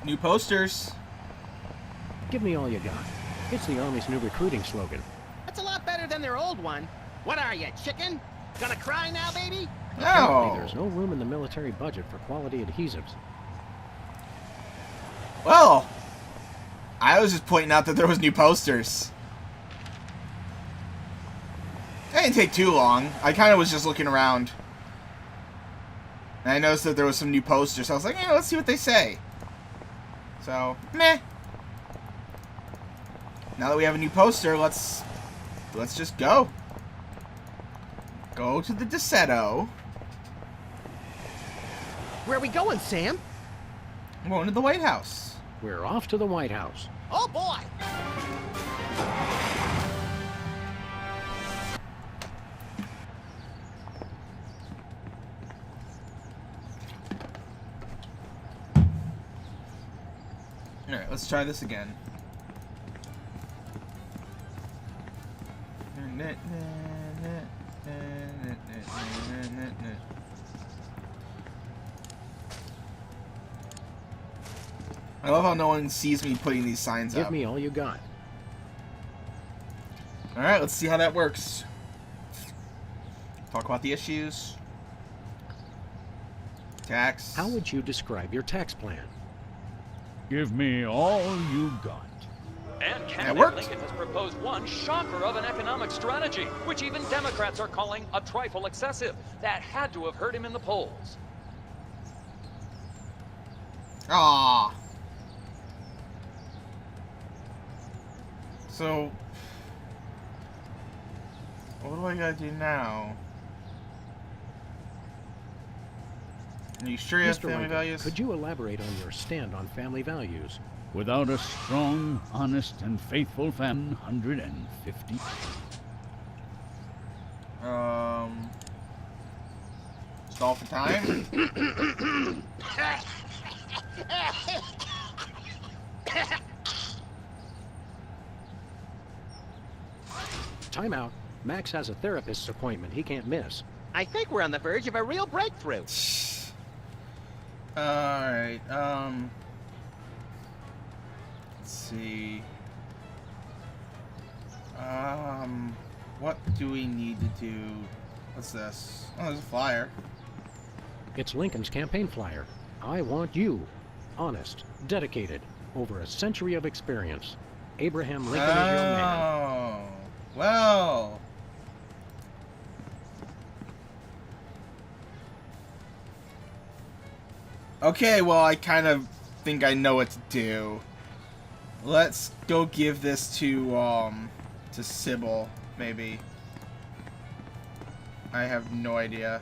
New posters. Give me all you got. It's the Army's new recruiting slogan. That's a lot better than their old one. What are you, chicken? Gonna cry now, baby? Apparently, No. there's no room in the military budget for quality adhesives. Well, I was just pointing out that there was new posters. It didn't take too long. I kind of was just looking around. And I noticed that there was some new posters. So I was like, yeah, let's see what they say. So, meh. Now that we have a new poster, let's just go. Go to the Desetto. Where are we going, Sam? I'm going to the White House. We're off to the White House. Oh, boy! Alright, let's try this again. I love how no one sees me putting these signs up. Give me all you got. Alright, let's see how that works. Talk about the issues. Tax. How would you describe your tax plan? Give me all you got. And That candidate worked. Lincoln has proposed one shocker of an economic strategy, which even Democrats are calling a trifle excessive. That had to have hurt him in the polls. Ah. So, what do I gotta do now? Are you sure you have Mr. family Lincoln, values? could you elaborate on your stand on family values? Without a strong, honest, and faithful family, 150. Stall for time? Time out. Max has a therapist's appointment he can't miss. I think we're on the verge of a real breakthrough. Alright, let's see. What do we need to do? What's this? Oh, there's a flyer. It's Lincoln's campaign flyer. I want you. Honest, dedicated, over a century of experience. Abraham Lincoln is your man. Oh, well. Okay, well, I kind of think I know what to do. Let's go give this to Sybil, maybe. I have no idea.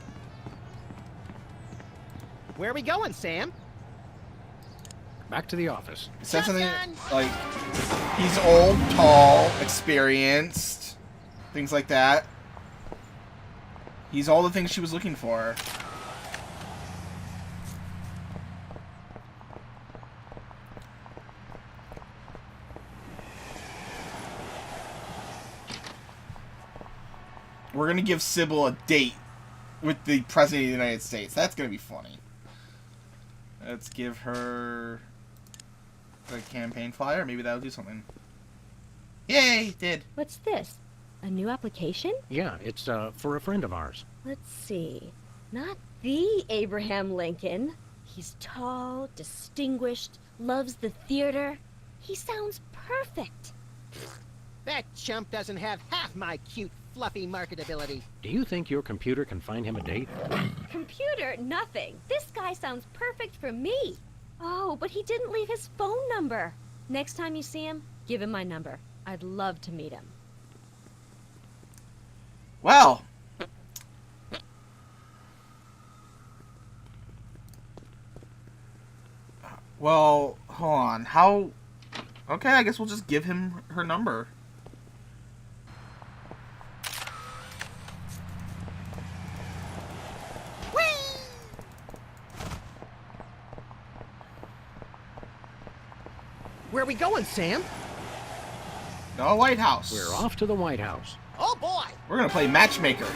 Where are we going, Sam? Back to the office. It said something Shotgun! like he's old, tall, experienced, things like that. He's all the things she was looking for. We're gonna give Sybil a date with the President of the United States. That's gonna be funny. Let's give her a campaign flyer. Maybe that'll do something. Yay, it did. What's this? A new application? Yeah, it's for a friend of ours. Let's see. Not the Abraham Lincoln. He's tall, distinguished, loves the theater. He sounds perfect. That chump doesn't have half my cute, fluffy marketability. Do you think your computer can find him a date? Computer, nothing. This guy sounds perfect for me. Oh, but he didn't leave his phone number. Next time you see him, give him my number. I'd love to meet him. Well. Well, hold on. How? Okay, I guess we'll just give him her number. Where are we going, Sam? The White House. We're off to the White House. Oh, boy! We're gonna play matchmaker.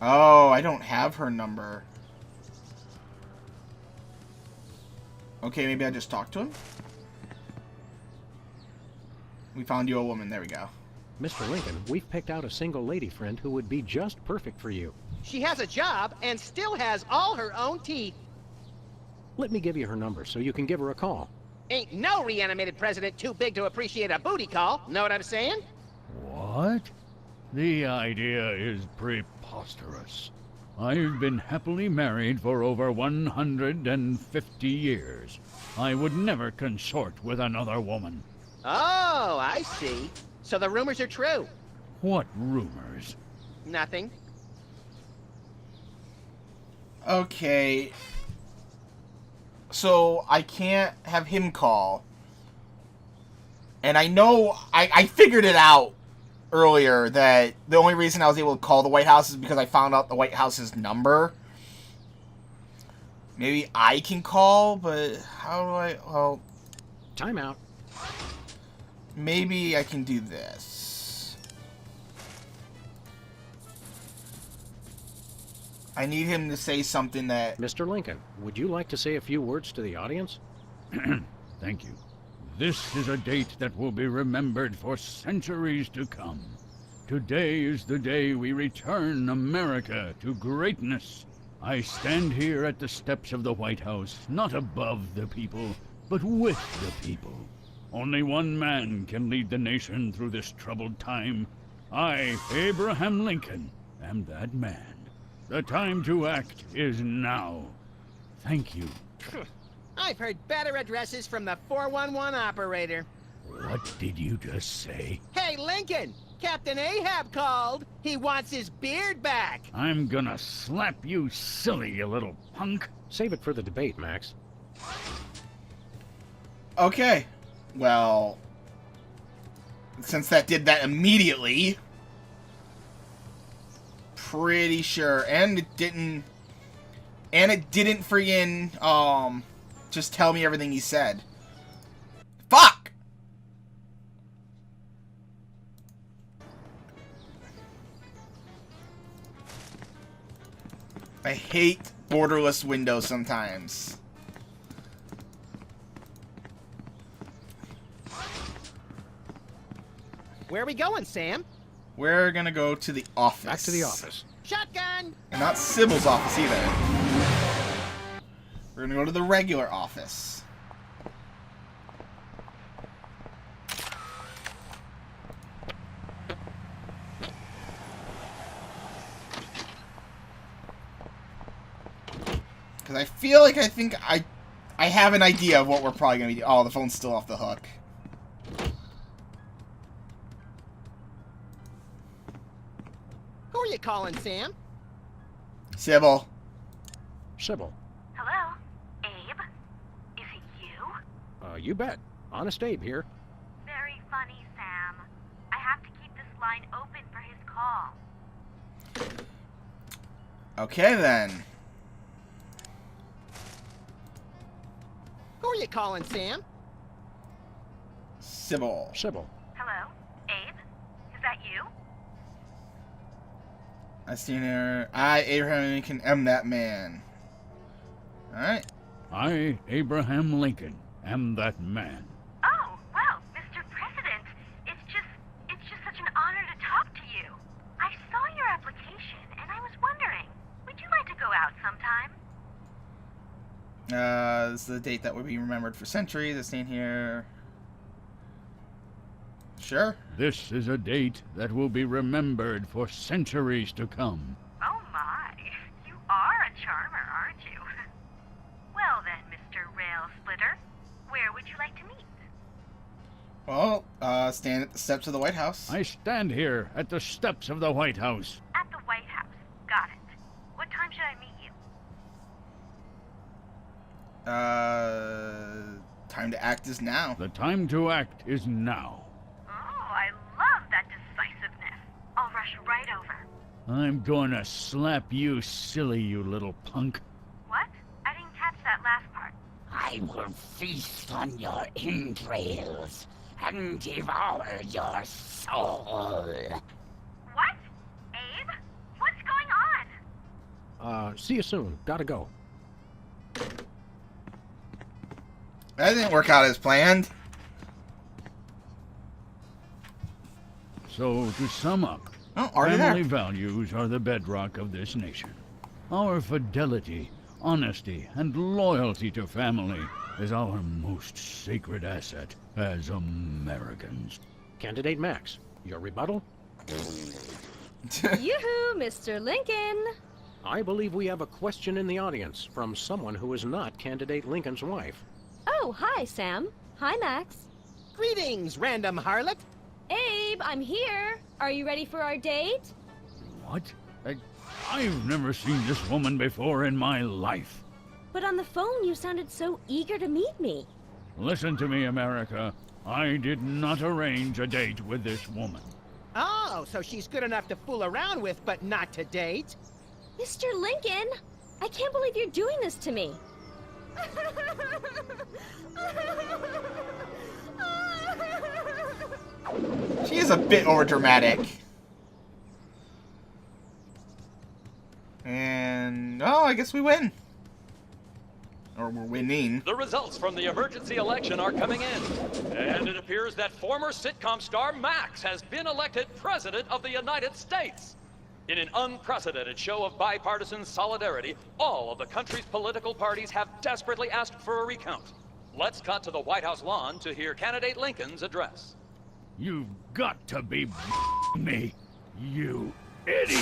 Oh, I don't have her number. Okay, maybe I just talk to him? We found you a woman. There we go. Mr. Lincoln, we've picked out a single lady friend who would be just perfect for you. She has a job and still has all her own teeth. Let me give you her number so you can give her a call. Ain't no reanimated president too big to appreciate a booty call. Know what I'm saying? What? The idea is preposterous. I've been happily married for over 150 years. I would never consort with another woman. Oh, I see. So the rumors are true. What rumors? Nothing. Okay. So, I can't have him call. And I know, I figured it out earlier that the only reason I was able to call the White House is because I found out the White House's number. Maybe I can call, but how do I, well... Time out. Maybe I can do this. I need him to say something that... Mr. Lincoln, would you like to say a few words to the audience? Thank you. This is a date that will be remembered for centuries to come. Today is the day we return America to greatness. I stand here at the steps of the White House, not above the people, but with the people. Only one man can lead the nation through this troubled time. I, Abraham Lincoln, am that man. The time to act is now. Thank you. I've heard better addresses from the 411 operator. What did you just say? Hey, Lincoln! Captain Ahab called. He wants his beard back. I'm gonna slap you silly, you little punk. Save it for the debate, Max. Okay. Well, since that did that immediately, pretty sure, and it didn't friggin', just tell me everything he said. Fuck! I hate borderless windows sometimes. Where are we going, Sam? We're gonna go to the office. Back to the office. Shotgun! And not Sybil's office either. We're gonna go to the regular office. Because I feel like I have an idea of what we're probably gonna be doing. Oh, the phone's still off the hook. Who are you calling, Sam? Sybil. Sybil. Hello? Abe? Is it you? You bet. Honest Abe here. Very funny, Sam. I have to keep this line open for his call. Okay, then. Who are you calling, Sam? Sybil. Sybil. Hello? Abe? Is that you? I seen her. I, Abraham Lincoln, am that man. Alright. I, Abraham Lincoln, am that man. Oh, well, Mr. President, it's just such an honor to talk to you. I saw your application, and I was wondering, would you like to go out sometime? This is the date that will be remembered for centuries. I seen here. Sure. This is a date that will be remembered for centuries to come. Oh my, you are a charmer, aren't you? Well then, Mr. Rail Splitter, where would you like to meet? Well, stand at the steps of the White House. I stand here at the steps of the White House. At the White House. Got it. What time should I meet you? Time to act is now. The time to act is now. Oh, I love that decisiveness. I'll rush right over. I'm gonna slap you silly, you little punk. What? I didn't catch that last part. I will feast on your entrails and devour your soul. What? Abe? What's going on? See you soon. Gotta go. That didn't work out as planned. So, to sum up, Oh, already family there. values are the bedrock of this nation. Our fidelity, honesty, and loyalty to family is our most sacred asset as Americans. Candidate Max, your rebuttal? Yoo-hoo, Mr. Lincoln. I believe we have a question in the audience from someone who is not Candidate Lincoln's wife. Oh, hi, Sam. Hi, Max. Greetings, random harlot. Abe, I'm here. Are you ready for our date? What? I've never seen this woman before in my life. But on the phone, you sounded so eager to meet me. Listen to me, America. I did not arrange a date with this woman. Oh, so she's good enough to fool around with, but not to date? Mr. Lincoln, I can't believe you're doing this to me. She is a bit overdramatic. And oh, I guess we win. Or we're winning. The results from the emergency election are coming in. And it appears that former sitcom star Max has been elected President of the United States. In an unprecedented show of bipartisan solidarity, all of the country's political parties have desperately asked for a recount. Let's cut to the White House lawn to hear Candidate Lincoln's address. You've got to be me, you idiot!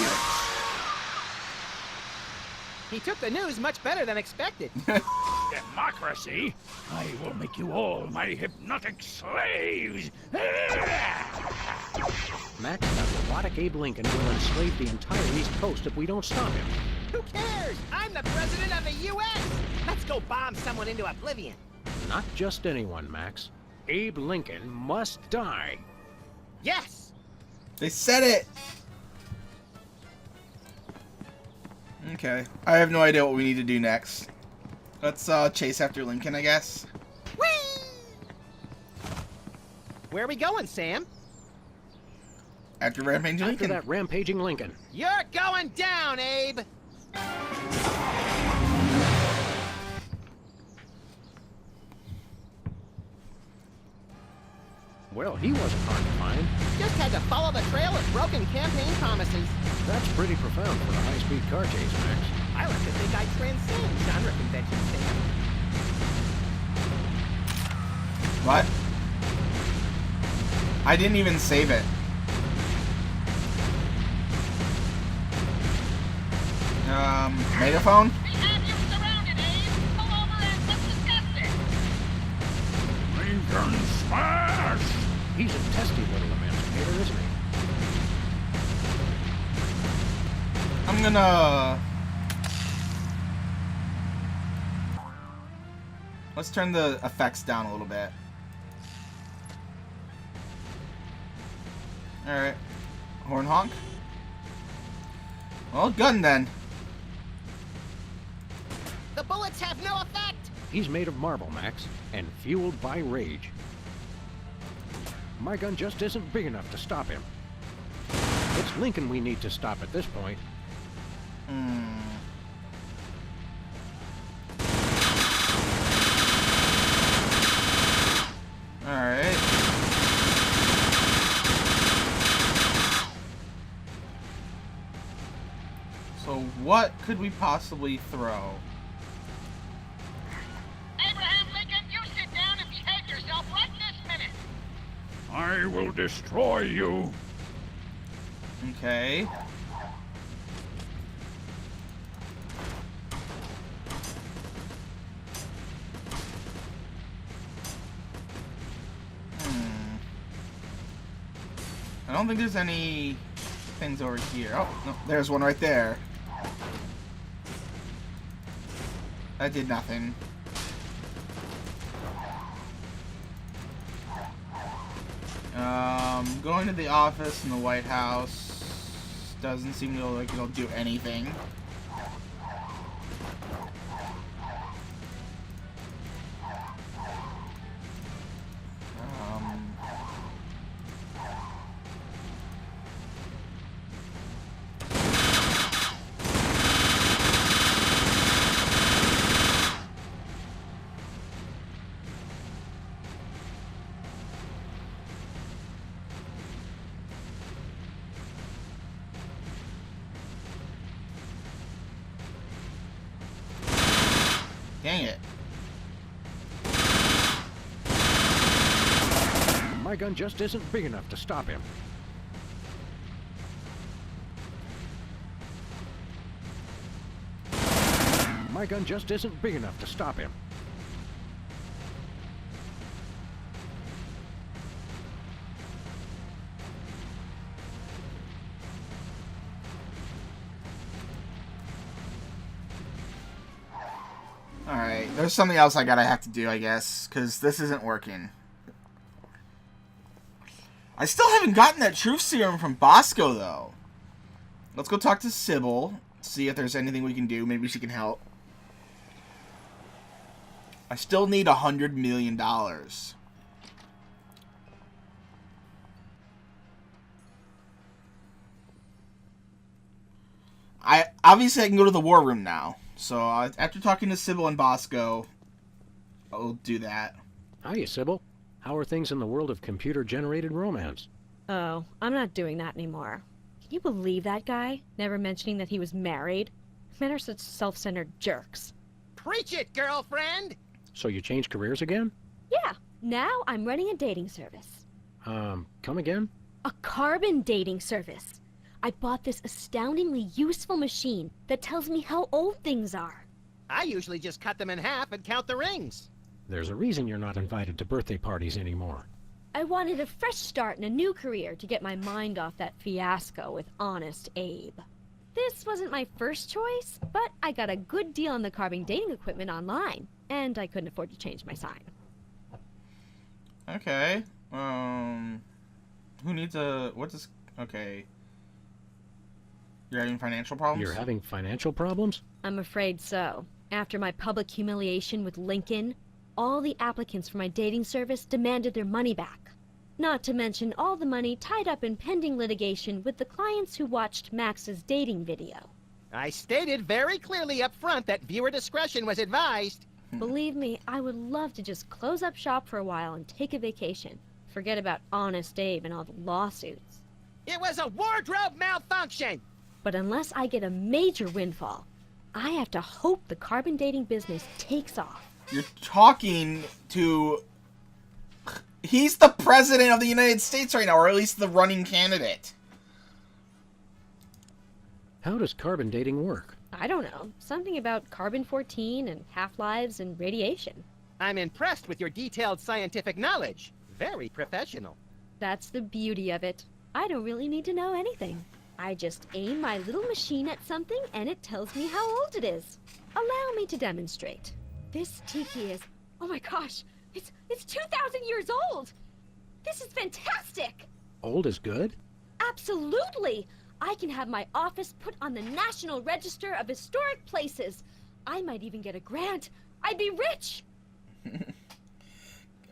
He took the news much better than expected. Democracy? I will make you all my hypnotic slaves! Max, that robotic Abe Lincoln will enslave the entire East Coast if we don't stop him. Who cares? I'm the president of the U.S. Let's go bomb someone into oblivion. Not just anyone, Max. Abe Lincoln must die. Yes! They said it! Okay. I have no idea what we need to do next. Let's chase after Lincoln, I guess. Whee! Where are we going, Sam? After Rampaging After Lincoln. that rampaging Lincoln. You're going down, Abe! Well, he wasn't hard to find. Just had to follow the trail of broken campaign promises. That's pretty profound for a high-speed car chase, Max. I like to think I transcend genre conventions, Sam. What? I didn't even save it. Megaphone? We have you surrounded, Abe. Pull over and let's discuss this. Lincoln smash! He's a testy little emancipator, isn't he? I'm gonna... Let's turn the effects down a little bit. Alright. Horn honk. Well, gun then. The bullets have no effect! He's made of marble, Max, and fueled by rage. My gun just isn't big enough to stop him. It's Lincoln we need to stop at this point. Alright. So what could we possibly throw? Abraham Lincoln, you sit down and behave yourself right this minute. I will destroy you! Okay. I don't think there's any things over here. Oh, no, there's one right there. That did nothing. Going to the office in the White House doesn't seem to like it'll do anything. Dang it. My gun just isn't big enough to stop him. My gun just isn't big enough to stop him. Alright, there's something else I gotta have to do, I guess, because this isn't working. I still haven't gotten that truth serum from Bosco, though. Let's go talk to Sybil, see if there's anything we can do. Maybe she can help. I still need $100 million. Obviously I can go to the war room now. So after talking to Sybil and Bosco, I'll do that. Hiya, Sybil. How are things in the world of computer-generated romance? Oh, I'm not doing that anymore. Can you believe that guy? Never mentioning that he was married? Men are such self-centered jerks. Preach it, girlfriend! So you changed careers again? Yeah, now I'm running a dating service. Come again? A carbon dating service. I bought this astoundingly useful machine that tells me how old things are. I usually just cut them in half and count the rings. There's a reason you're not invited to birthday parties anymore. I wanted a fresh start in a new career to get my mind off that fiasco with Honest Abe. This wasn't my first choice, but I got a good deal on the carbon dating equipment online, and I couldn't afford to change my sign. Okay. Who needs a... What does... Okay. You're having financial problems? You're having financial problems? I'm afraid so. After my public humiliation with Lincoln, all the applicants for my dating service demanded their money back. Not to mention all the money tied up in pending litigation with the clients who watched Max's dating video. I stated very clearly up front that viewer discretion was advised. Believe me, I would love to just close up shop for a while and take a vacation. Forget about Honest Abe and all the lawsuits. It was a wardrobe malfunction! But unless I get a major windfall, I have to hope the carbon dating business takes off. You're talking to... He's the president of the United States right now, or at least the running candidate. How does carbon dating work? I don't know. Something about carbon-14 and half-lives and radiation. I'm impressed with your detailed scientific knowledge. Very professional. That's the beauty of it. I don't really need to know anything. I just aim my little machine at something and it tells me how old it is. Allow me to demonstrate. This tiki is... Oh my gosh! It's 2,000 years old! This is fantastic! Old is good? Absolutely! I can have my office put on the National Register of Historic Places. I might even get a grant. I'd be rich!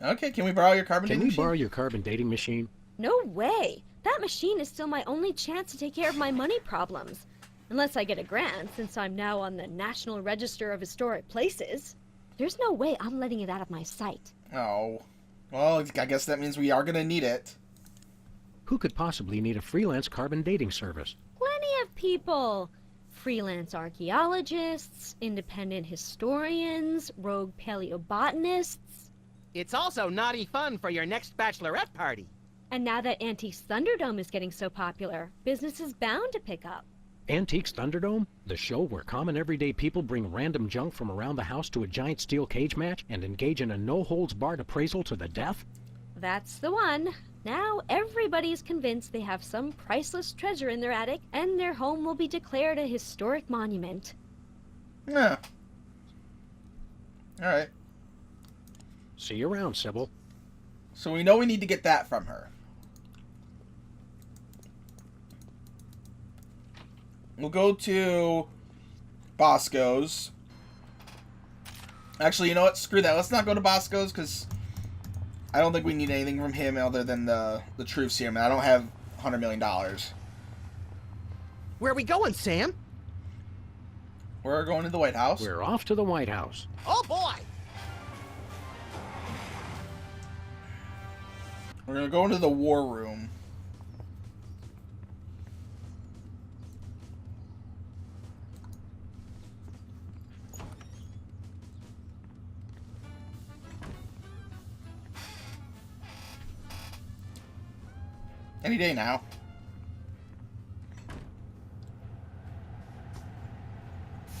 Okay, can we borrow your carbon dating machine? Can we borrow your carbon dating machine? No way! That machine is still my only chance to take care of my money problems. Unless I get a grant, since I'm now on the National Register of Historic Places. There's no way I'm letting it out of my sight. Oh. Well, I guess that means we are going to need it. Who could possibly need a freelance carbon dating service? Plenty of people. Freelance archaeologists, independent historians, rogue paleobotanists. It's also naughty fun for your next bachelorette party. And now that Antiques Thunderdome is getting so popular, business is bound to pick up. Antiques Thunderdome? The show where common everyday people bring random junk from around the house to a giant steel cage match and engage in a no-holds-barred appraisal to the death? That's the one. Now everybody's convinced they have some priceless treasure in their attic, and their home will be declared a historic monument. Yeah. Alright. See you around, Sybil. So we know we need to get that from her. We'll go to Bosco's. Actually, you know what? Screw that. Let's not go to Bosco's, because I don't think we need anything from him other than the truth serum. I don't have $100 million. Where are we going, Sam? We're going to the White House. We're off to the White House. Oh boy! We're going to go into the war room. Any day now.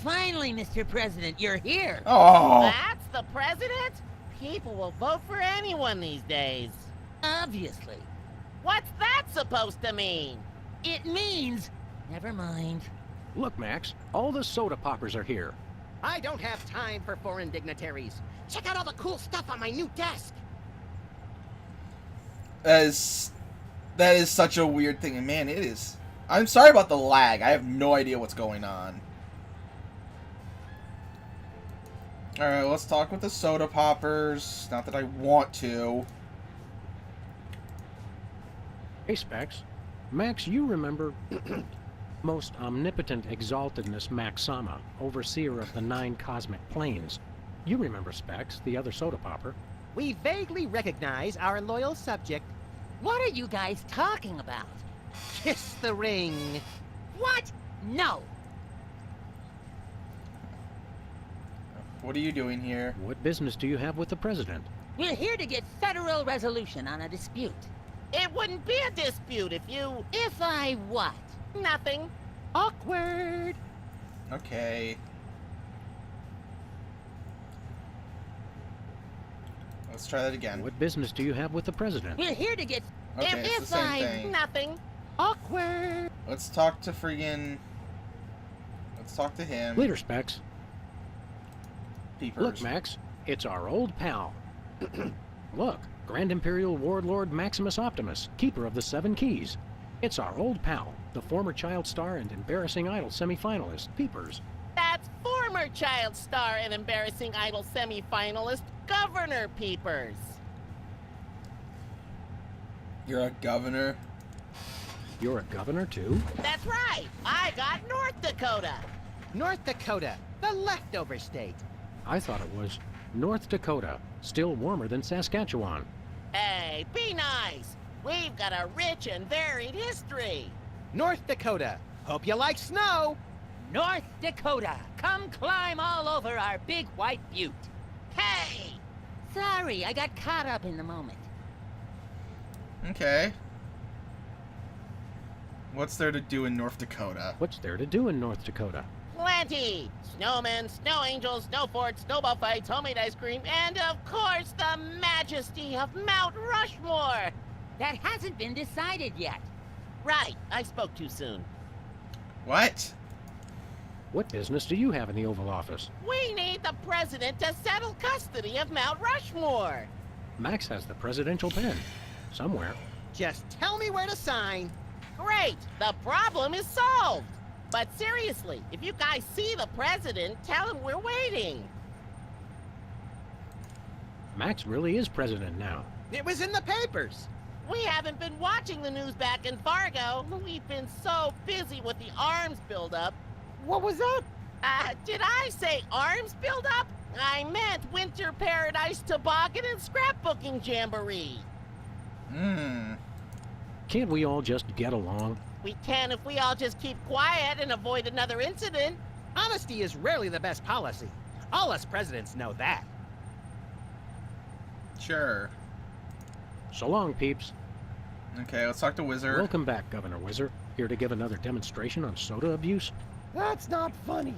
Finally, Mr. President, you're here. Oh! That's the president? People will vote for anyone these days. Obviously. What's that supposed to mean? It means... Never mind. Look, Max, all the soda poppers are here. I don't have time for foreign dignitaries. Check out all the cool stuff on my new desk. That is such a weird thing, and man, it is. I'm sorry about the lag. I have no idea what's going on. Alright, let's talk with the soda poppers. Not that I want to. Hey, Specs. Max, you remember most omnipotent exaltedness Max Sama, overseer of the 9 cosmic planes. You remember Specs, the other soda popper. We vaguely recognize our loyal subject. What are you guys talking about? Kiss the ring. What? No. What are you doing here? What business do you have with the president? We're here to get federal resolution on a dispute. It wouldn't be a dispute if you... If I what? Nothing. Awkward. Okay. Let's try that again. What business do you have with the president? We're here to get... Okay, it's the same thing. Nothing. Awkward. Let's talk to friggin... Let's talk to him. Later, Specs. Peepers. Look, Max, it's our old pal. Look, Grand Imperial Warlord Maximus Optimus, keeper of the 7 keys. It's our old pal, the former Child Star and Embarrassing Idol semifinalist, Peepers. That's former Child Star and Embarrassing Idol semi-finalist, Governor Peepers. You're a governor? You're a governor, too? That's right. I got North Dakota. North Dakota, the leftover state. I thought it was North Dakota, still warmer than Saskatchewan. Hey, be nice. We've got a rich and varied history. North Dakota. Hope you like snow. North Dakota, come climb all over our big white butte. Hey! Sorry, I got caught up in the moment. Okay. What's there to do in North Dakota? What's there to do in North Dakota? Plenty. Snowmen, snow angels, snow forts, snowball fights, homemade ice cream, and of course the majesty of Mount Rushmore. That hasn't been decided yet. Right, I spoke too soon. What? What business do you have in the Oval Office? We need the president to settle custody of Mount Rushmore. Max has the presidential pen. Somewhere. Just tell me where to sign. Great, the problem is solved. But seriously, if you guys see the president, tell him we're waiting. Max really is president now. It was in the papers. We haven't been watching the news back in Fargo. We've been so busy with the arms buildup. What was that? Did I say arms buildup? I meant Winter Paradise Toboggan and Scrapbooking Jamboree. Can't we all just get along? We can if we all just keep quiet and avoid another incident. Honesty is rarely the best policy. All us presidents know that. Sure. So long, peeps. Okay, let's talk to Wizard. Welcome back, Governor Whizzer. Here to give another demonstration on soda abuse? That's not funny.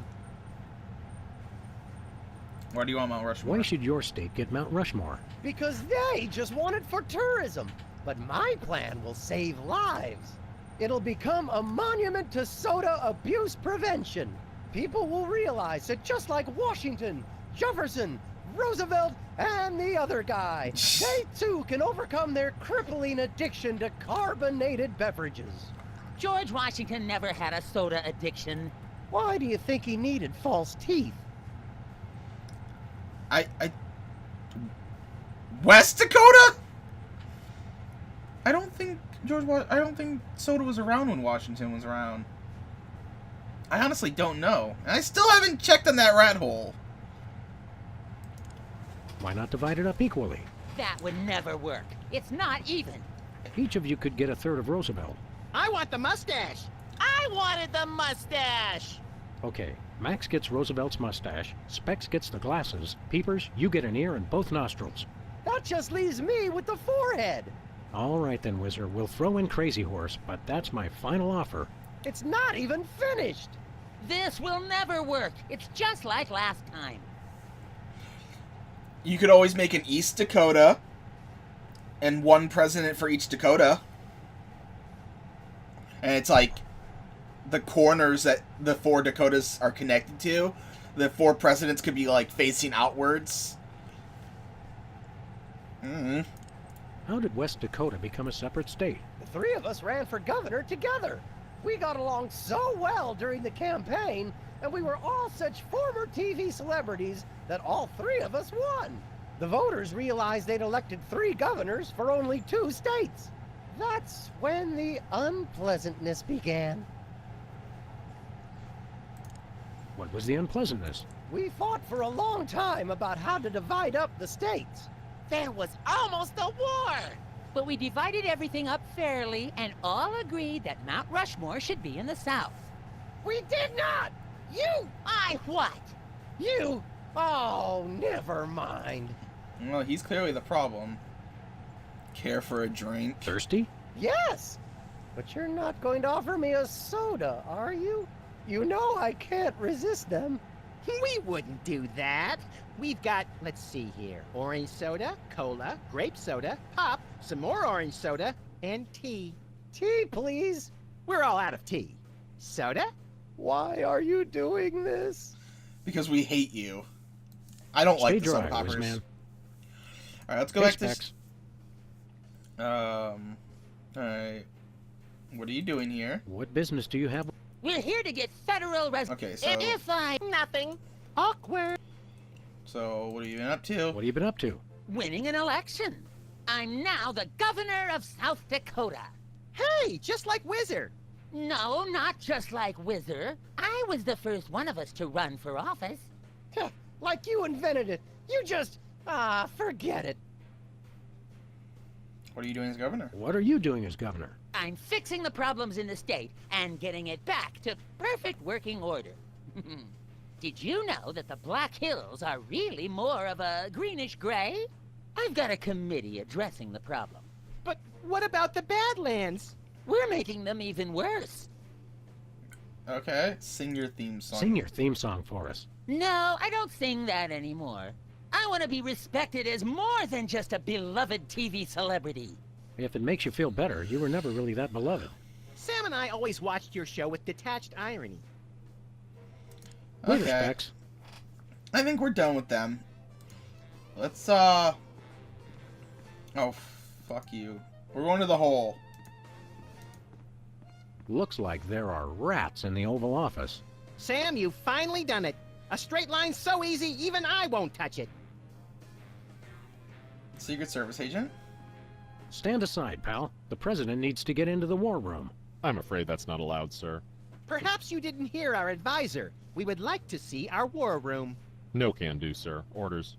Why do you want Mount Rushmore? Why should your state get Mount Rushmore? Because they just want it for tourism. But my plan will save lives. It'll become a monument to soda abuse prevention. People will realize that just like Washington, Jefferson, Roosevelt, and the other guy, they too can overcome their crippling addiction to carbonated beverages. George Washington never had a soda addiction. Why do you think he needed false teeth? West Dakota? I don't think soda was around when Washington was around. I honestly don't know. And I still haven't checked on that rat hole. Why not divide it up equally? That would never work. It's not even. Each of you could get a third of Roosevelt. I want the mustache. I wanted the mustache. Okay, Max gets Roosevelt's mustache, Specs gets the glasses, Peepers, you get an ear and both nostrils. That just leaves me with the forehead. All right then, Whizzer. We'll throw in Crazy Horse, but that's my final offer. It's not even finished. This will never work. It's just like last time. You could always make an East Dakota and one president for each Dakota. And it's like the corners that the 4 Dakotas are connected to. The 4 presidents could be like facing outwards. Mm-hmm. How did West Dakota become a separate state? The 3 of us ran for governor together. We got along so well during the campaign, and we were all such former TV celebrities that all 3 of us won. The voters realized they'd elected 3 governors for only 2 states. That's when the unpleasantness began. What was the unpleasantness? We fought for a long time about how to divide up the states. There was almost a war! But we divided everything up fairly and all agreed that Mount Rushmore should be in the South. We did not! You! I what? You! Oh, never mind. Well, he's clearly the problem. Care for a drink? Thirsty? Yes! But you're not going to offer me a soda, are you? You know I can't resist them. We wouldn't do that. We've got, let's see here, orange soda, cola, grape soda, pop, some more orange soda, and tea. Tea, please. We're all out of tea. Soda? Why are you doing this? Because we hate you. I don't like the soda poppers. Man. Alright, let's go Fish back to... packs. Alright. What are you doing here? What business do you have? We're here to get federal Okay, so... If I... Nothing. Awkward. So, what have you been up to? What have you been up to? Winning an election. I'm now the governor of South Dakota. Hey, just like Whizzer. No, not just like Whizzer. I was the first one of us to run for office. Like you invented it. You just... forget it. What are you doing as governor? What are you doing as governor? I'm fixing the problems in the state and getting it back to perfect working order. Did you know that the Black Hills are really more of a greenish gray? I've got a committee addressing the problem. But what about the Badlands? We're making them even worse. Okay, sing your theme song. Sing your theme song for us. No, I don't sing that anymore. I want to be respected as more than just a beloved TV celebrity. If it makes you feel better, you were never really that beloved. Sam and I always watched your show with detached irony. With Okay. respects. I think we're done with them. Let's, Oh, fuck you. We're going to the hole. Looks like there are rats in the Oval Office. Sam, you've finally done it. A straight line so easy, even I won't touch it. Secret Service agent? Stand aside, pal. The president needs to get into the war room. I'm afraid that's not allowed, sir. Perhaps you didn't hear our advisor. We would like to see our war room. No can do, sir. Orders.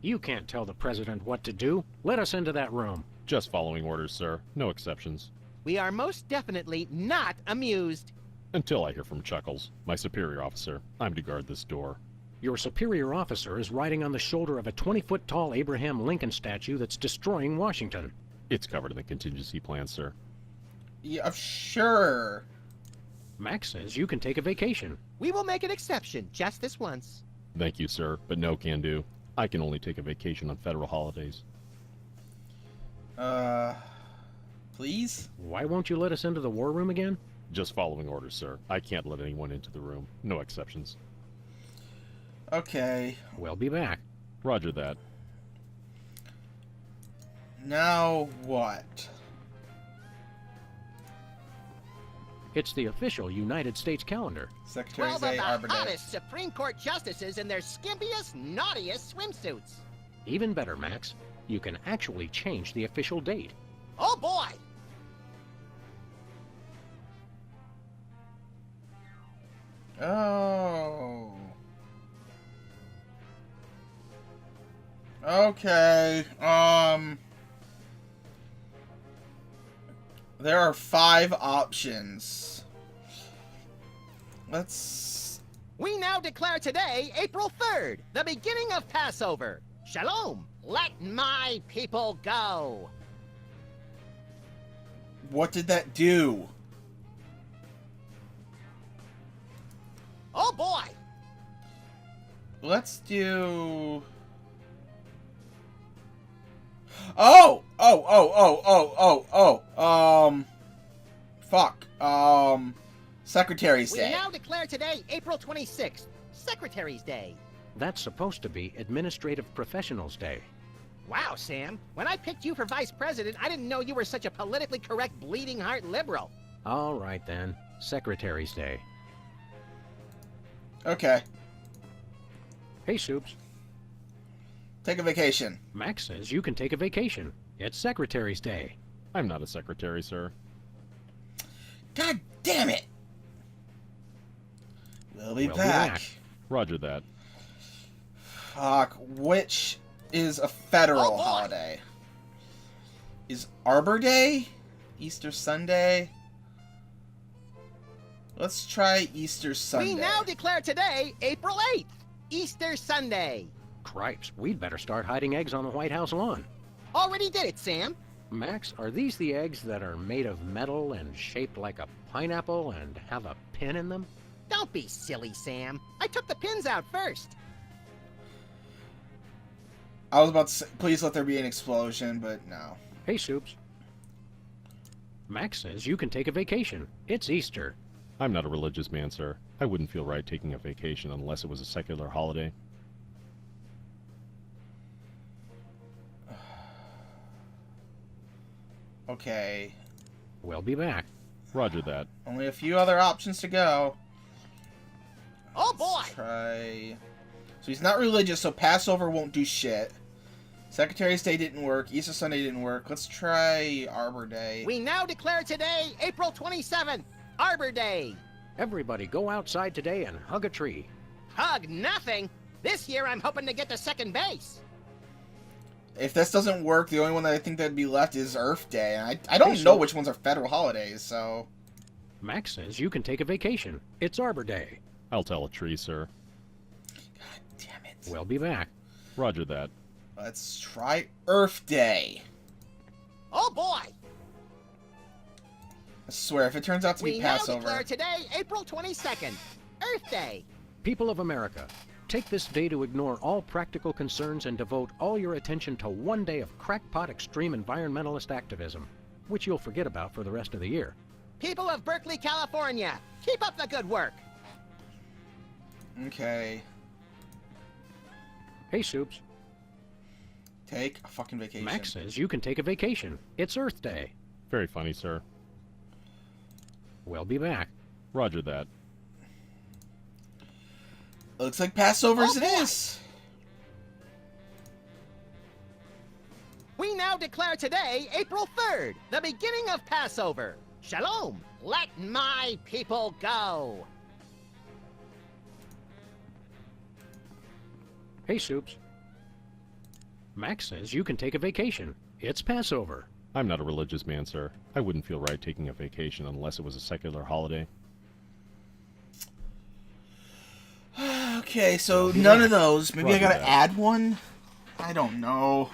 You can't tell the president what to do. Let us into that room. Just following orders, sir. No exceptions. We are most definitely not amused. Until I hear from Chuckles, my superior officer. I'm to guard this door. Your superior officer is riding on the shoulder of a 20-foot-tall Abraham Lincoln statue that's destroying Washington. It's covered in the contingency plan, sir. Yeah, sure. Max says you can take a vacation. We will make an exception, just this once. Thank you, sir, but no can do. I can only take a vacation on federal holidays. Please? Why won't you let us into the war room again? Just following orders, sir. I can't let anyone into the room. No exceptions. Okay. We'll be back. Roger that. Now what? It's the official United States calendar. Secretary 12 Zay of the Arbiter. hottest Supreme Court justices in their skimpiest, naughtiest swimsuits. Even better, Max. You can actually change the official date. Oh boy! Oh. Okay. There are 5 options. We now declare today, April 3rd, the beginning of Passover. Shalom! Let my people go! What did that do? Oh boy! Let's do... Oh! Fuck. Secretary's We Day. now declare today, April 26th, Secretary's Day. That's supposed to be Administrative Professionals Day. Wow, Sam. When I picked you for vice president, I didn't know you were such a politically correct bleeding heart liberal. All right then, Secretary's Day. Okay. Hey, Soups. Take a vacation. Max says you can take a vacation. It's Secretary's Day. I'm not a secretary, sir. God damn it! We'll be We'll be back. back. Roger that. Fuck. Which is a federal Oh, boy. holiday? Is Arbor Day? Easter Sunday? Let's try Easter Sunday. We now declare today, April 8th, Easter Sunday. Cripes, we'd better start hiding eggs on the White House lawn. Already did it, Sam. Max, are these the eggs that are made of metal and shaped like a pineapple and have a pin in them? Don't be silly, Sam. I took the pins out first. I was about to say, please let there be an explosion, but no. Hey, Soups. Max says you can take a vacation. It's Easter. I'm not a religious man, sir. I wouldn't feel right taking a vacation unless it was a secular holiday. Okay. We'll be back. Roger that. Only a few other options to go. Oh boy! Let's try... So he's not religious, so Passover won't do shit. Secretary's Day didn't work. Easter Sunday didn't work. Let's try Arbor Day. We now declare today, April 27th, Arbor Day. Everybody go outside today and hug a tree. Hug nothing. This year I'm hoping to get to second base. If this doesn't work, the only one that I think that'd be left is Earth Day. And I don't Hey, know so- which ones are federal holidays, so... Max says you can take a vacation. It's Arbor Day. I'll tell a tree, sir. God damn it. We'll be back. Roger that. Let's try Earth Day. Oh boy! I swear, if it turns out to We be now Passover... declare today, April 22nd, Earth Day. People of America, take this day to ignore all practical concerns and devote all your attention to one day of crackpot extreme environmentalist activism, which you'll forget about for the rest of the year. People of Berkeley, California, keep up the good work. Okay. Hey, Soups. Take a fucking vacation. Max says you can take a vacation. It's Earth Day. Very funny, sir. We'll be back. Roger that. Looks like Passover as Oh, it boy. is. We now declare today, April 3rd, the beginning of Passover. Shalom, let my people go. Hey, Soups. Max says you can take a vacation. It's Passover. I'm not a religious man, sir. I wouldn't feel right taking a vacation unless it was a secular holiday. Okay, so We'll be none back. of those. Maybe I Roger gotta that. add one? I don't know.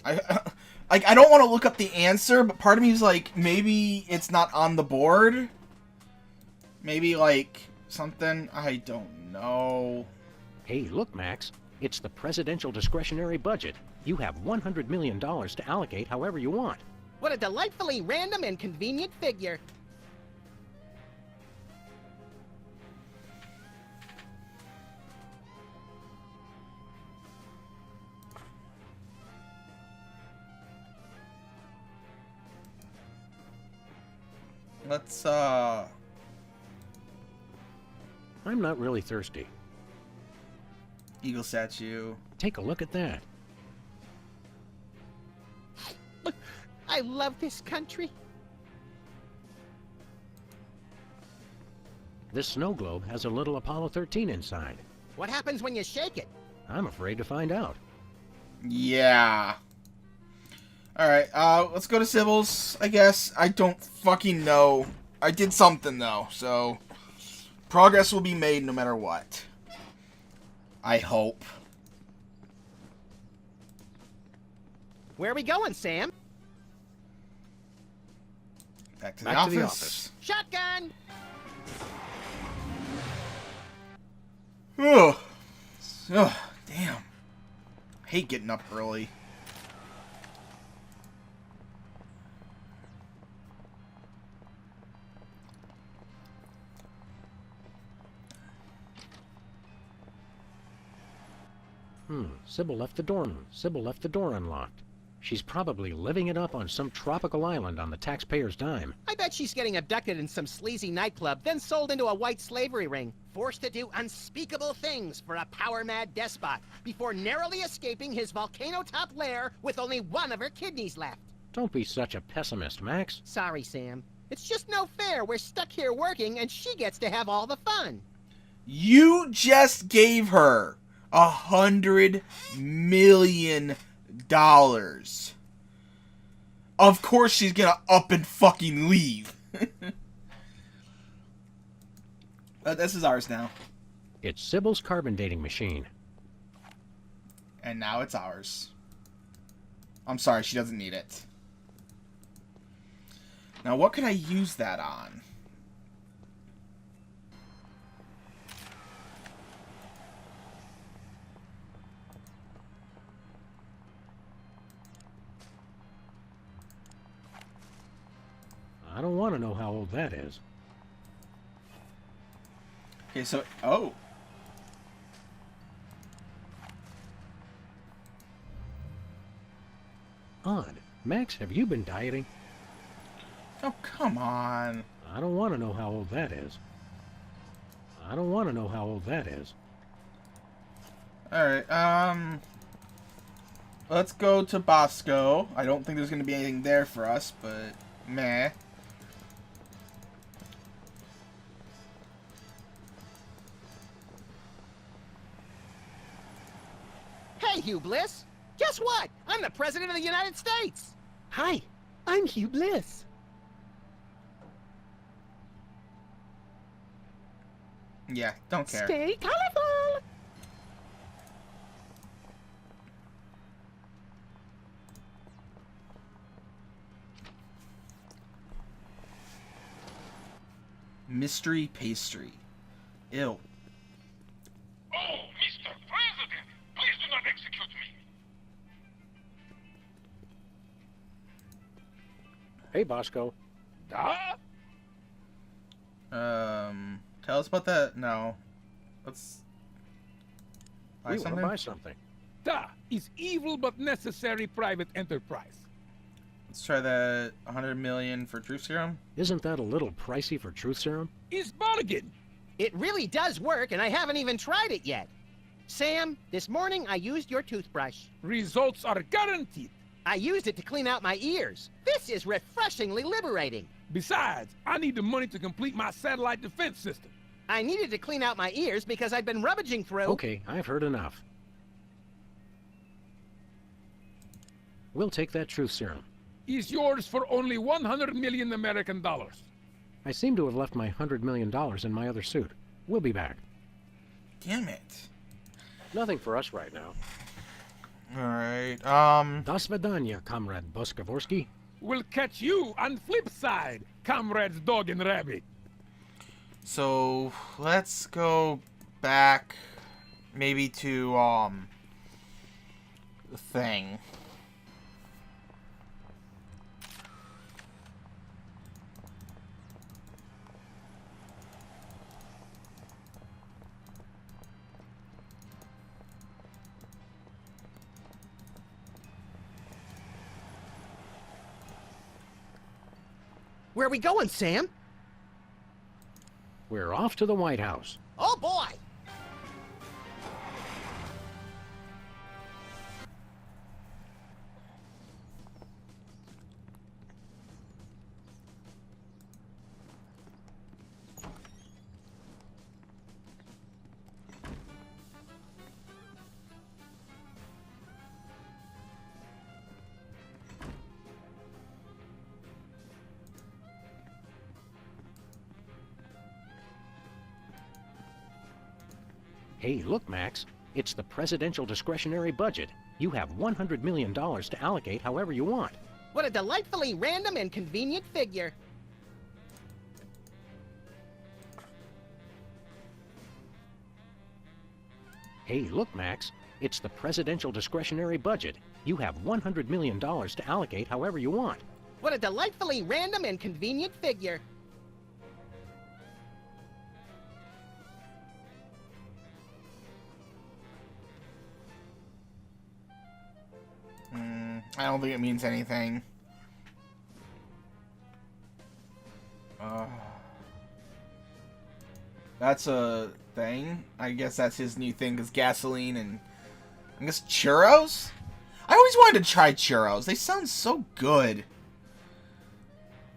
I don't want to look up the answer, but part of me is like, maybe it's not on the board? Maybe, like, something? I don't know. Hey, look, Max. It's the presidential discretionary budget. You have $100 million to allocate however you want. What a delightfully random and convenient figure. Let's, I'm not really thirsty. Eagle statue. Take a look at that. I love this country. This snow globe has a little Apollo 13 inside. What happens when you shake it? I'm afraid to find out. Yeah. Alright, let's go to Sybil's, I guess. I don't fucking know. I did something, though, so... Progress will be made no matter what. I hope. Where are we going, Sam? Back to Back the to office. the office. Shotgun! Ugh. Ugh. Damn. Hate getting up early. Sybil left the door unlocked. She's probably living it up on some tropical island on the taxpayer's dime. I bet she's getting abducted in some sleazy nightclub, then sold into a white slavery ring, forced to do unspeakable things for a power-mad despot, before narrowly escaping his volcano-top lair with only one of her kidneys left. Don't be such a pessimist, Max. Sorry, Sam. It's just no fair. We're stuck here working, and she gets to have all the fun. You just gave her $100 million. Of course she's gonna up and fucking leave. This is ours now. It's Sybil's carbon dating machine. And now it's ours. I'm sorry, she doesn't need it. Now what could I use that on? I don't want to know how old that is. Okay, so... Oh. Odd. Max, have you been dieting? Oh, come on. I don't want to know how old that is. I don't want to know how old that is. Alright, let's go to Bosco. I don't think there's going to be anything there for us, but meh. Hey, Hugh Bliss. Guess what? I'm the President of the United States. Hi, I'm Hugh Bliss. Yeah, don't care. Stay colorful. Mystery pastry. Ew. Oh, Mr. President, please do not execute me. Hey, Bosco. Tell us about that. No. Let's buy We want something. to buy something. Da is evil but necessary private enterprise. Let's try that 100 million for truth serum. Isn't that a little pricey for truth serum? Is bargain. It really does work, and I haven't even tried it yet. Sam, this morning I used your toothbrush. Results are guaranteed. I used it to clean out my ears. This is refreshingly liberating. Besides, I need the money to complete my satellite defense system. I needed to clean out my ears because I'd been rummaging through... Okay, I've heard enough. We'll take that truth serum. Is yours for only 100 million American dollars. I seem to have left my $100 million in my other suit. We'll be back. Damn it. Nothing for us right now. Alright, Das Vidanya, Comrade Boskovorsky. We'll catch you on flip side, comrades dog and rabbit. so let's go back maybe to, the thing. Where are we going, Sam? We're off to the White House. Oh, boy! Hey, look, Max. It's the presidential discretionary budget. You have $100 million to allocate however you want. What a delightfully random and convenient figure. Hey, look, Max. It's the presidential discretionary budget. You have $100 million to allocate however you want. What a delightfully random and convenient figure. I don't think it means anything. That's a thing. I guess that's his new thing, because gasoline and... I guess churros? I always wanted to try churros. They sound so good.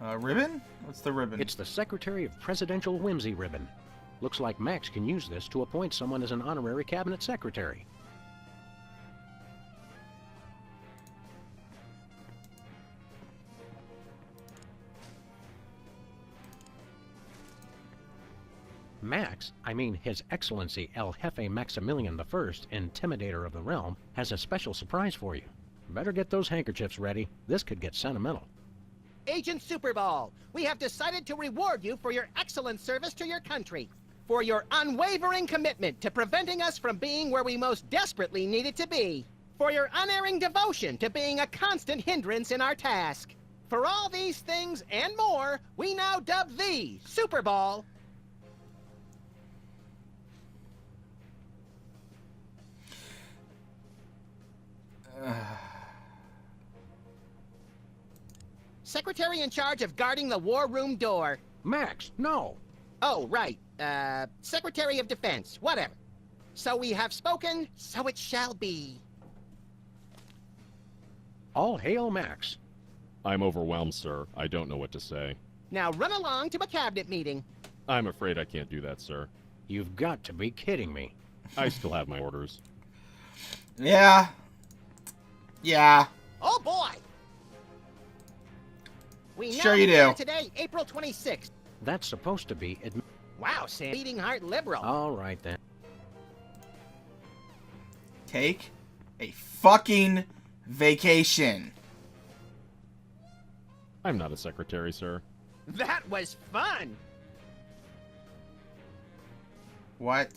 Ribbon? What's the ribbon? It's the Secretary of Presidential Whimsy ribbon. Looks like Max can use this to appoint someone as an honorary cabinet secretary. Max, I mean His Excellency El Jefe Maximilian I, Intimidator of the Realm, has a special surprise for you. Better get those handkerchiefs ready. This could get sentimental. Agent Superball, we have decided to reward you for your excellent service to your country, for your unwavering commitment to preventing us from being where we most desperately needed to be, for your unerring devotion to being a constant hindrance in our task. For all these things and more, we now dub thee Superball. Secretary in charge of guarding the war room door. Max, no! Oh, right. Secretary of Defense, whatever. So we have spoken, so it shall be. All hail Max. I'm overwhelmed, sir. I don't know what to say. Now run along to a cabinet meeting. I'm afraid I can't do that, sir. You've got to be kidding me. I still have my orders. Yeah. Yeah. Oh, boy! We Sure now you declare do. Today, April 26th. That's supposed to be Wow, Sam. Beating heart liberal. All right, then. Take a fucking vacation. I'm not a secretary, sir. That was fun! What?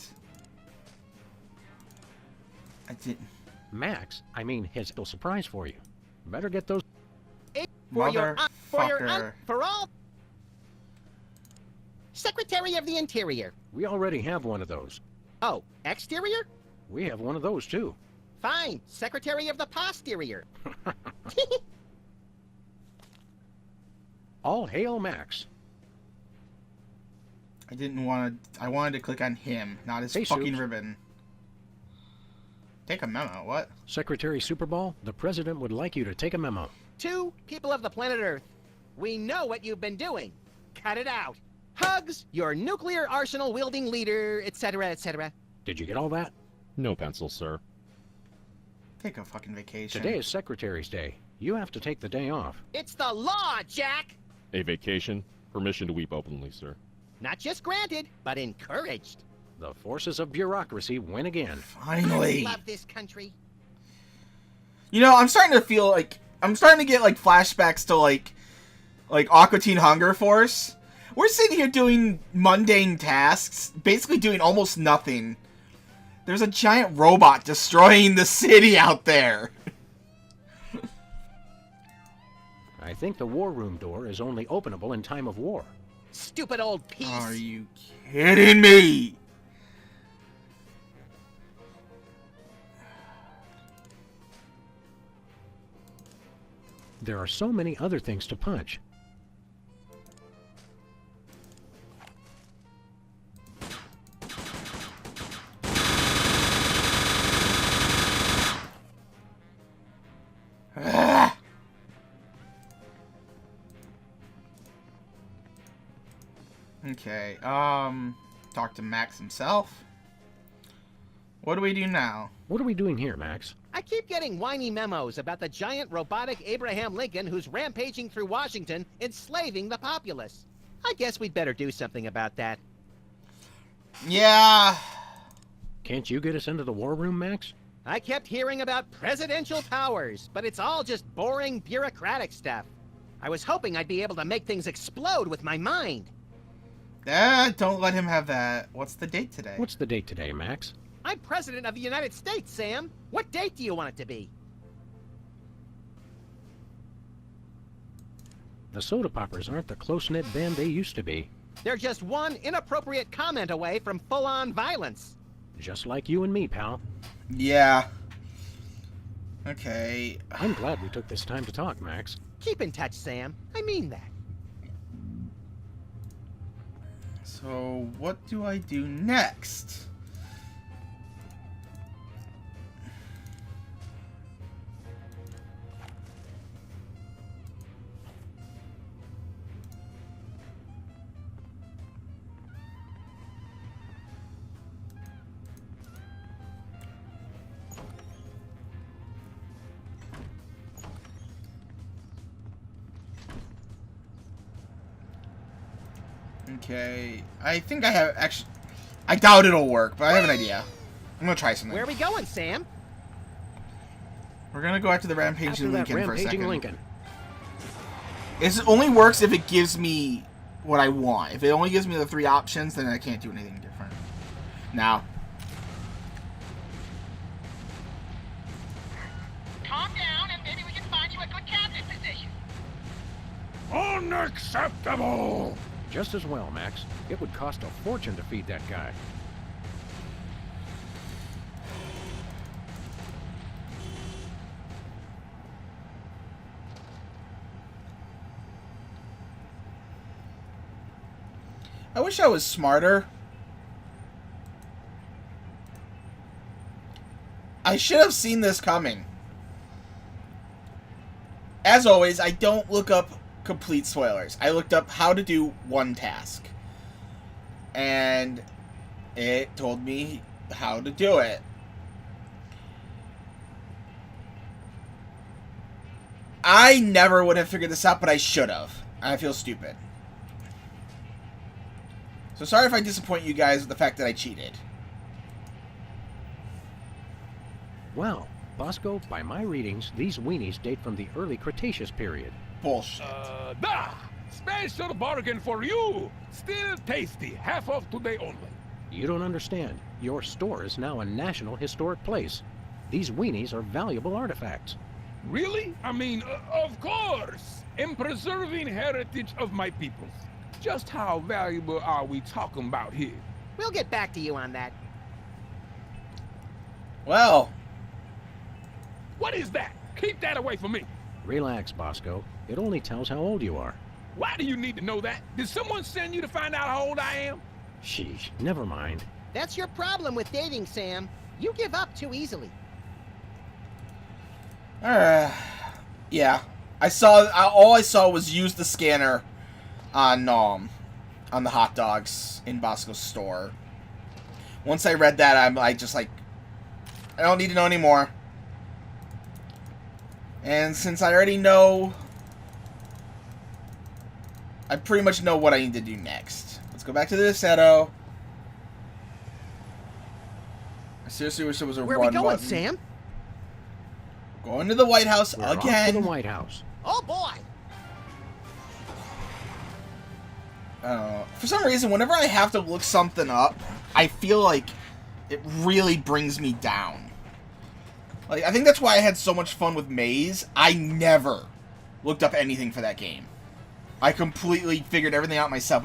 I didn't... Max, I mean his little surprise for you. Better get those... For all... Secretary of the Interior. We already have one of those. Oh, exterior? We have one of those, too. Fine, Secretary of the Posterior. All hail Max. I didn't want to... I wanted to click on him, not his Hey, fucking Soups. ribbon. Take a memo, what? Secretary Superball, the President would like you to take a memo. To people of the planet Earth, we know what you've been doing. Cut it out. Hugs, your nuclear arsenal wielding leader, etc., etc. Did you get all that? No pencil, sir. Take a fucking vacation. Today is Secretary's Day. You have to take the day off. It's the law, Jack! A vacation? Permission to weep openly, sir. Not just granted, but encouraged. The forces of bureaucracy win again. Finally. I love this country. You know, I'm starting to feel like... I'm starting to get, like, flashbacks to, like Aqua Teen Hunger Force. We're sitting here doing mundane tasks, basically doing almost nothing. There's a giant robot destroying the city out there. I think the war room door is only openable in time of war. Stupid old piece. Are you kidding me? There are so many other things to punch. Ah. Okay, talk to Max himself. What do we do now? What are we doing here, Max? I keep getting whiny memos about the giant robotic Abraham Lincoln who's rampaging through Washington, enslaving the populace. I guess we'd better do something about that. Yeah. Can't you get us into the war room, Max? I kept hearing about presidential powers, but it's all just boring bureaucratic stuff. I was hoping I'd be able to make things explode with my mind. Don't let him have that. What's the date today? What's the date today, Max? I'm President of the United States, Sam. What date do you want it to be? The Soda Poppers aren't the close-knit band they used to be. They're just one inappropriate comment away from full-on violence. Just like you and me, pal. Yeah. Okay. I'm glad we took this time to talk, Max. Keep in touch, Sam. I mean that. So, what do I do next? Okay, I think I have actually. I doubt it'll work, but I have an idea. I'm gonna try something. Where are we going, Sam? We're gonna go after the rampaging After that Lincoln for a rampaging second. Lincoln. It only works if it gives me what I want. If it only gives me the 3 options, then I can't do anything different. Now. Calm down and maybe we can find you a good cabinet position. Unacceptable! Just as well, Max. It would cost a fortune to feed that guy. I wish I was smarter. I should have seen this coming. As always, I don't look up complete spoilers. I looked up how to do one task. And it told me how to do it. I never would have figured this out, but I should have. I feel stupid. So sorry if I disappoint you guys with the fact that I cheated. Well, Bosco, by my readings, these weenies date from the early Cretaceous period. Bullshit. Special bargain for you! Still tasty, half off today only. You don't understand. Your store is now a National Historic Place. These weenies are valuable artifacts. Really? I mean, of course! In preserving heritage of my peoples. Just how valuable are we talking about here? We'll get back to you on that. Well. What is that? Keep that away from me. Relax, Bosco. It only tells how old you are. Why do you need to know that? Did someone send you to find out how old I am? Sheesh, never mind. That's your problem with dating, Sam. You give up too easily. Yeah. All I saw was use the scanner on the hot dogs in Bosco's store. Once I read that, I just like, I don't need to know anymore. And since I already know, I pretty much know what I need to do next. Let's go back to the Seto. I seriously wish there was a Where run are we going, button. Sam? Going to the White House We're off again. to the White House. Oh boy! For some reason, whenever I have to look something up, I feel like it really brings me down. Like, I think that's why I had so much fun with Maze. I never looked up anything for that game. I completely figured everything out myself.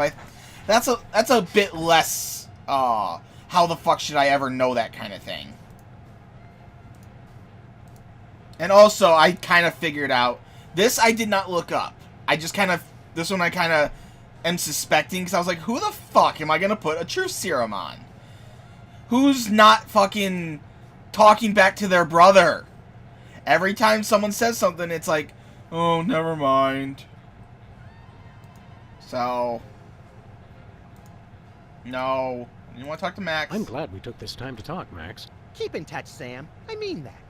That's a bit less, how the fuck should I ever know that kind of thing. And also, I kind of figured out, this I did not look up. This one I kind of am suspecting, because I was like, who the fuck am I going to put a truth serum on? Who's not fucking talking back to their brother? Every time someone says something, it's like, oh, never mind. So, no. You want to talk to Max? I'm glad we took this time to talk, Max. Keep in touch, Sam. I mean that.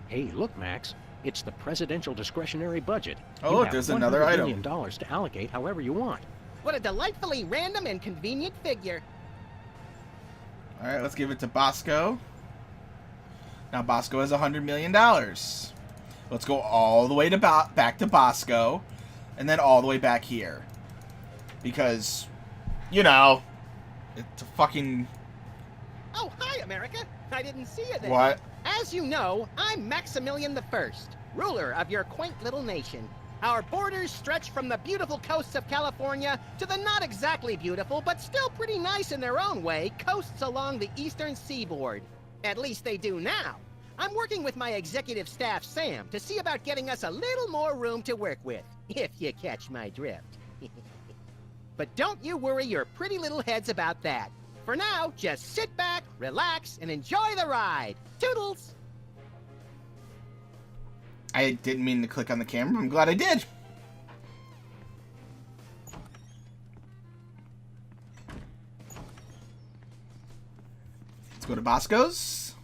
Hey, look, Max. It's the presidential discretionary budget. Oh, You look, have there's another item. $100 million to allocate however you want. What a delightfully random and convenient figure. Alright, let's give it to Bosco. Now Bosco has $100 million. Let's go all the way to back to Bosco. And then all the way back here. Because, you know, it's a fucking... Oh, hi, America. I didn't see you there. What? As you know, I'm Maximilian the First, ruler of your quaint little nation. Our borders stretch from the beautiful coasts of California to the not exactly beautiful, but still pretty nice in their own way, coasts along the eastern seaboard. At least they do now. I'm working with my executive staff, Sam, to see about getting us a little more room to work with, if you catch my drift. But don't you worry your pretty little heads about that. For now, just sit back, relax, and enjoy the ride. Toodles! I didn't mean to click on the camera. I'm glad I did. Let's go to Bosco's.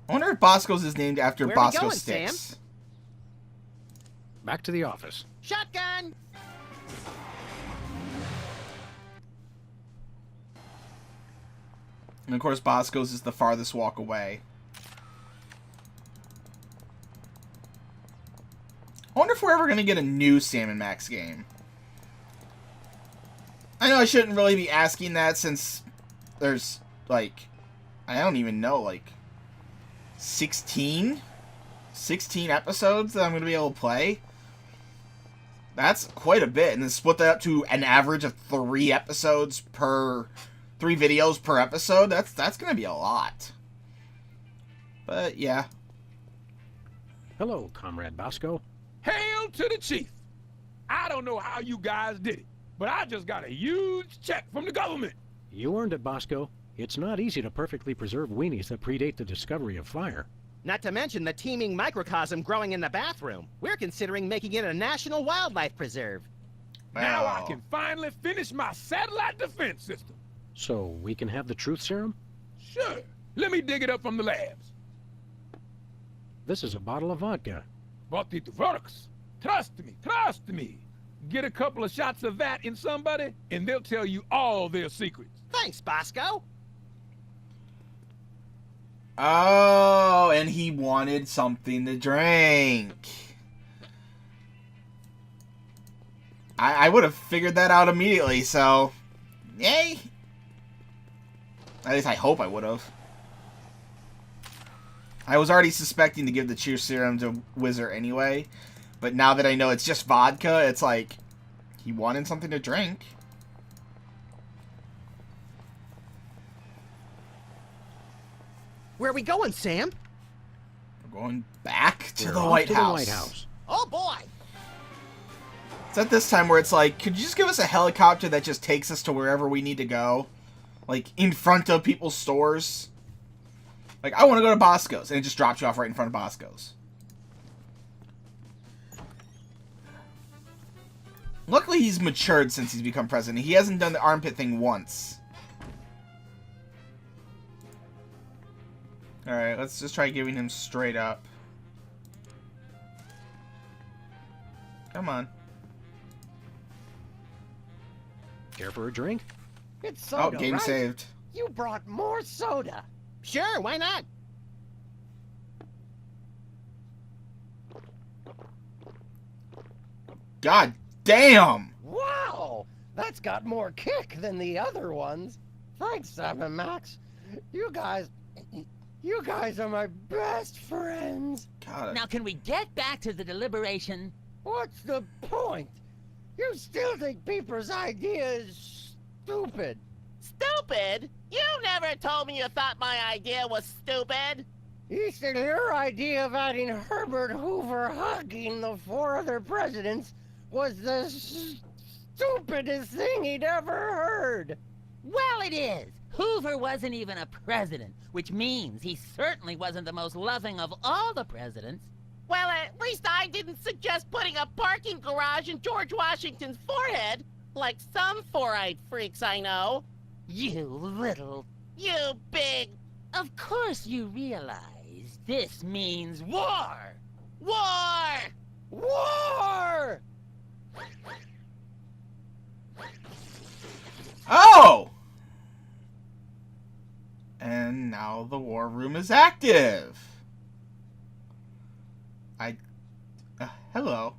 I wonder if Bosco's is named after Where we Bosco going, Sticks. Sam? Back to the office. Shotgun! And of course, Bosco's is the farthest walk away. I wonder if we're ever going to get a new Sam & Max game. I know I shouldn't really be asking that since there's, like, I don't even know, like, 16 episodes that I'm going to be able to play. That's quite a bit. And then split that up to an average of 3 videos per episode. That's going to be a lot. But, yeah. Hello, Comrade Bosco. Hail to the chief. I don't know how you guys did it, but I just got a huge check from the government. You earned it, Bosco. It's not easy to perfectly preserve weenies that predate the discovery of fire. Not to mention the teeming microcosm growing in the bathroom. We're considering making it a national wildlife preserve. Now I can finally finish my satellite defense system. So we can have the truth serum? Sure. Let me dig it up from the labs. This is a bottle of vodka. But it works. Trust me. Get a couple of shots of that in somebody, and they'll tell you all their secrets. Thanks, Bosco. Oh, and he wanted something to drink. I would have figured that out immediately, so... Yay! At least I hope I would have. I was already suspecting to give the Cheer Serum to Whizzer anyway, but now that I know it's just vodka, it's like, he wanted something to drink. Where are we going, Sam? We're going back to We're the off White to House. The White House. Oh, boy! It's at this time where it's like, could you just give us a helicopter that just takes us to wherever we need to go? Like, in front of people's stores? Like, I want to go to Bosco's, and it just drops you off right in front of Bosco's. Luckily, he's matured since he's become president. He hasn't done the armpit thing once. Alright, let's just try giving him straight up. Come on. Care for a drink? It's soda, Oh, game right? saved. You brought more soda. Sure, why not? God damn! Wow! That's got more kick than the other ones. Thanks, Sam and Max. You guys are my best friends. God. Now, can we get back to the deliberation? What's the point? You still think Peeper's idea is stupid. Stupid? You never told me you thought my idea was stupid. He said your idea of adding Herbert Hoover hugging the 4 other presidents was the stupidest thing he'd ever heard. Well, it is. Hoover wasn't even a president, which means he certainly wasn't the most loving of all the presidents. Well, at least I didn't suggest putting a parking garage in George Washington's forehead, like some four-eyed freaks I know. You little... You big... Of course you realize this means war! War! War! Oh! Now the war room is active. Hello.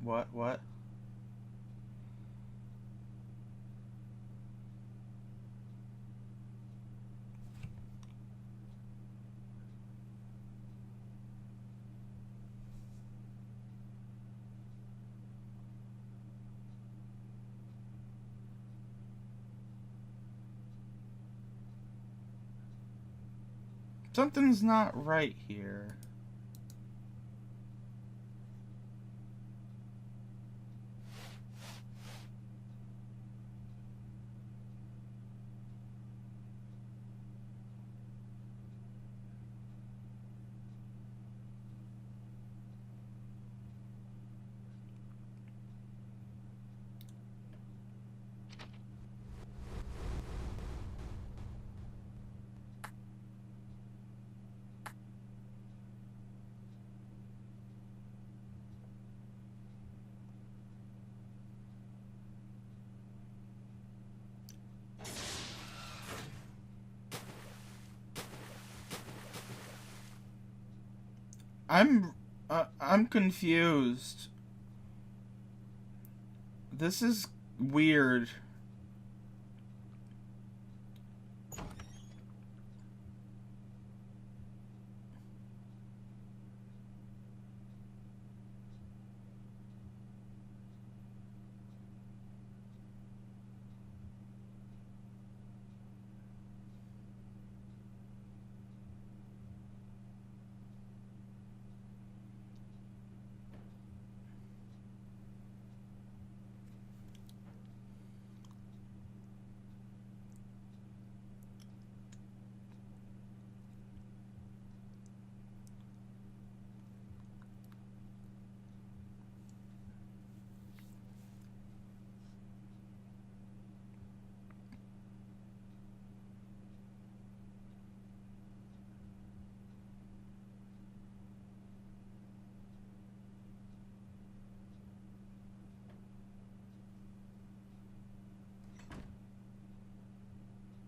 What? Something's not right here. I'm confused. This is weird.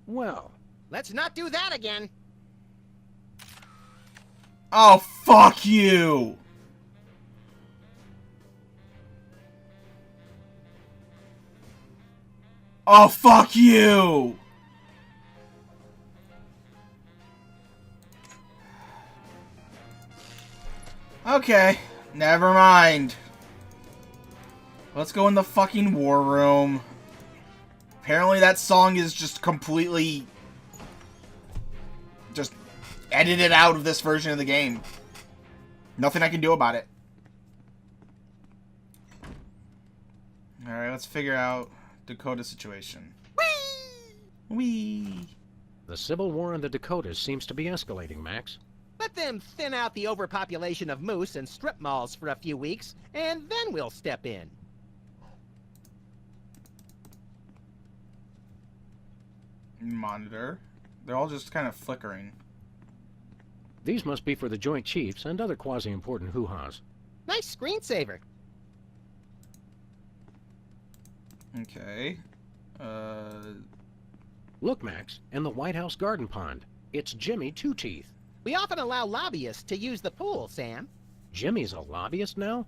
Well, Let's not do that again. Oh, fuck you! Oh, fuck you! Okay, never mind. Let's go in the fucking war room. Apparently that song is just completely... just edited out of this version of the game. Nothing I can do about it. Alright, let's figure out Dakota's situation. Whee! the civil war in the Dakotas seems to be escalating, Max. Let them thin out the overpopulation of moose and strip malls for a few weeks, and then we'll step in. Monitor. They're all just kind of flickering. These must be for the Joint Chiefs and other quasi-important hoo-has. Nice screensaver. Okay. Look, Max, in the White House garden pond. It's Jimmy Two-Teeth. We often allow lobbyists to use the pool, Sam. Jimmy's a lobbyist now?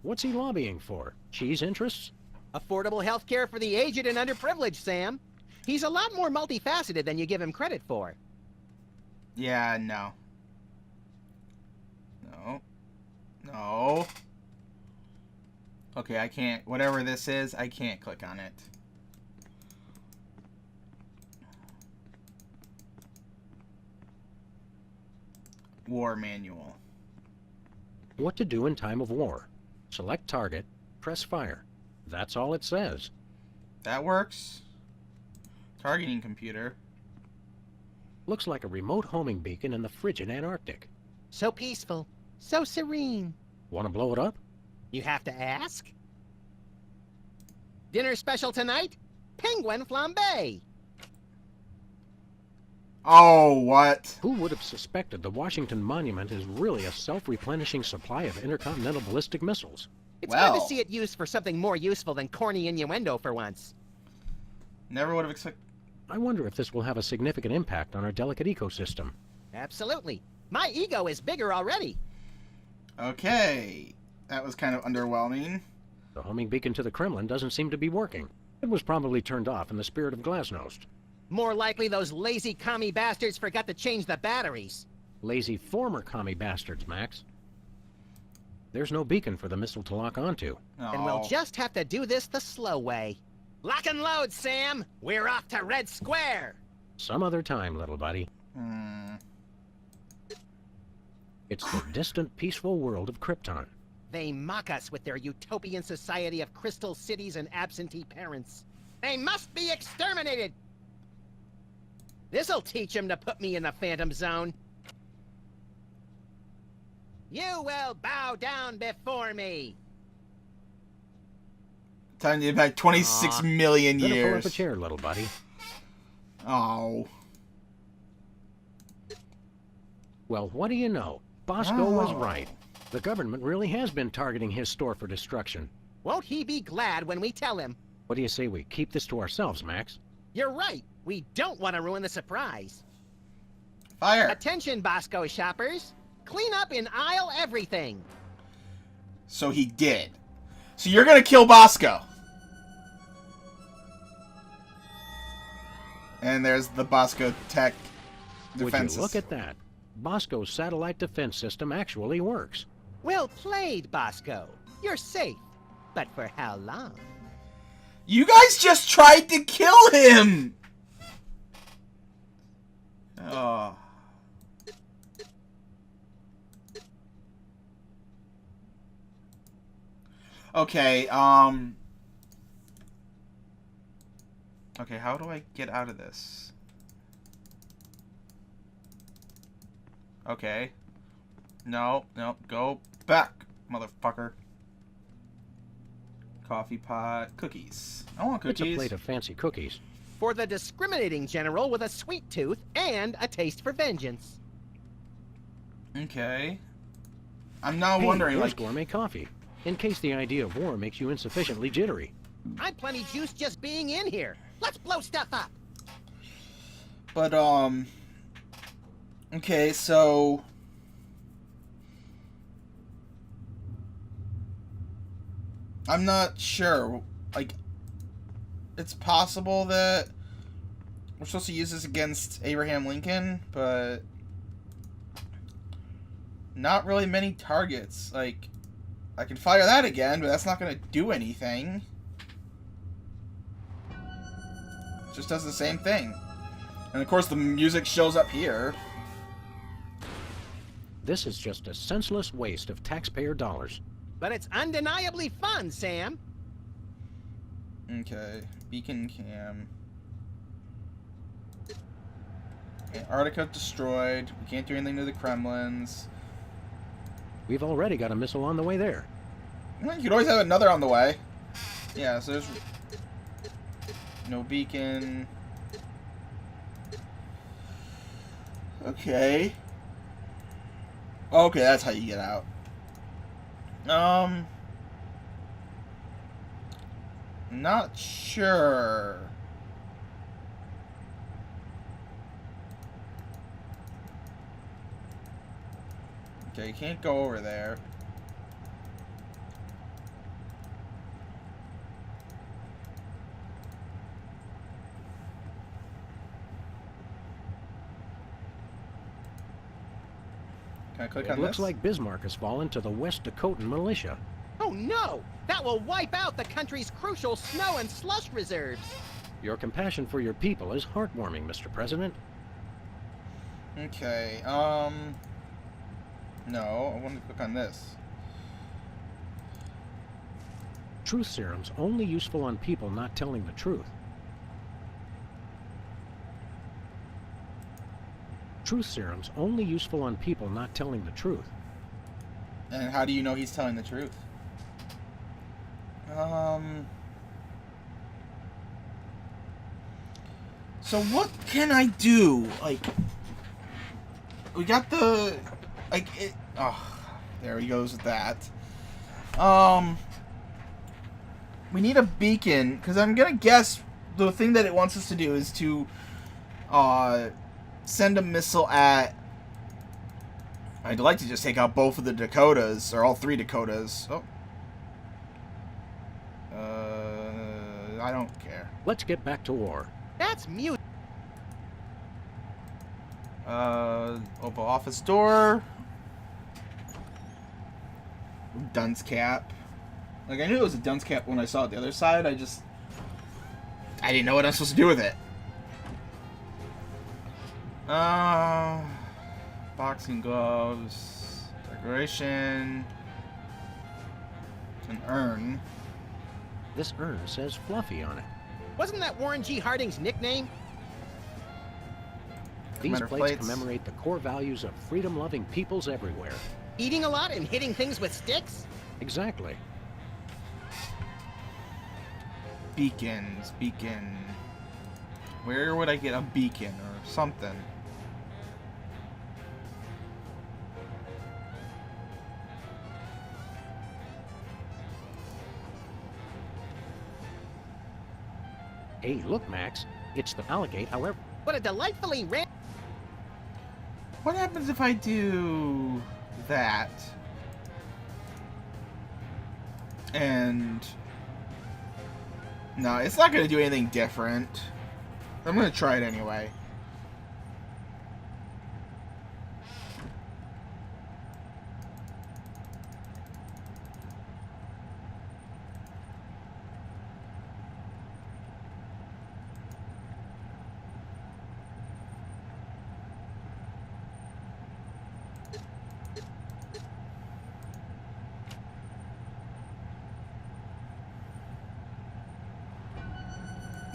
What's he lobbying for? Cheese interests? Affordable health care for the aged and underprivileged, Sam. He's a lot more multifaceted than you give him credit for. Yeah, no. No. Okay, I can't. Whatever this is, I can't click on it. War manual. What to do in time of war. Select target, press fire. That's all it says. That works. Targeting computer. Looks like a remote homing beacon in the frigid Antarctic. So peaceful. So serene. Want to blow it up? You have to ask? Dinner special tonight? Penguin flambe. Oh, what? Who would have suspected the Washington Monument is really a self-replenishing supply of intercontinental ballistic missiles? It's good to see it used for something more useful than corny innuendo for once. Never would have expected... I wonder if this will have a significant impact on our delicate ecosystem. Absolutely. My ego is bigger already. Okay. That was kind of underwhelming. The homing beacon to the Kremlin doesn't seem to be working. It was probably turned off in the spirit of Glasnost. More likely those lazy commie bastards forgot to change the batteries. Lazy former commie bastards, Max. There's no beacon for the missile to lock onto. And we'll just have to do this the slow way. Lock and load, Sam! We're off to Red Square! Some other time, little buddy. It's the distant, peaceful world of Krypton. They mock us with their utopian society of crystal cities and absentee parents. They must be exterminated! This'll teach them to put me in the Phantom Zone. You will bow down before me! Time to impact 26 million Better pull up years. a chair, little buddy. Oh. Well, what do you know? Bosco was right. The government really has been targeting his store for destruction. Won't he be glad when we tell him? What do you say we keep this to ourselves, Max? You're right. We don't want to ruin the surprise. Fire. Attention, Bosco shoppers. Clean up in aisle everything. So he did. So you're gonna kill Bosco. And there's the Bosco Tech defenses. Would you look at that? Bosco's satellite defense system actually works. Well played, Bosco. You're safe. But for how long? You guys just tried to kill him! Oh. Okay, okay, how do I get out of this? Okay. No, go back, motherfucker. Coffee pot, cookies. I want cookies. It's a plate of fancy cookies. For the discriminating general with a sweet tooth and a taste for vengeance. Okay. I'm now Hey, wondering, here's like... gourmet coffee, in case the idea of war makes you insufficiently jittery. I'm plenty juiced just being in here. Let's blow stuff up. But, okay, so... I'm not sure. Like, it's possible that we're supposed to use this against Abraham Lincoln, but not really many targets. Like, I can fire that again, but that's not going to do anything. It just does the same thing. And of course the music shows up here. This is just a senseless waste of taxpayer dollars. But it's undeniably fun, Sam. Okay, beacon cam. Antarctica destroyed. We can't do anything to the Kremlins. We've already got a missile on the way there. Well, you could always have another on the way. Yeah, so there's no beacon. Okay. Okay, that's how you get out. Not sure. Okay, you can't go over there. Can I click on It looks this? like Bismarck has fallen to the West Dakotan militia. Oh no! That will wipe out the country's crucial snow and slush reserves. Your compassion for your people is heartwarming, Mr. President. Okay, no, I want to click on this. Truth serum's only useful on people not telling the truth. Truth serum's only useful on people not telling the truth. And how do you know he's telling the truth? So what can I do? Like, we got the, like, it, oh, there he goes with that. We need a beacon, because I'm gonna guess the thing that it wants us to do is to, send a missile at, I'd like to just take out both of the Dakotas, or all 3 Dakotas. Oh. I don't care. Let's get back to war. That's mute. Oval office door. Dunce cap. Like, I knew it was a dunce cap when I saw it the other side. I didn't know what I was supposed to do with it. Boxing gloves. Decoration. An urn. This urn says Fluffy on it. Wasn't that Warren G. Harding's nickname? These plates commemorate the core values of freedom-loving peoples everywhere. Eating a lot and hitting things with sticks? Exactly. Beacons. Beacon. Where would I get a beacon or something? Hey, look, Max. It's the alligator, however... What a delightfully What happens if I do that? And... No, it's not going to do anything different. I'm going to try it anyway.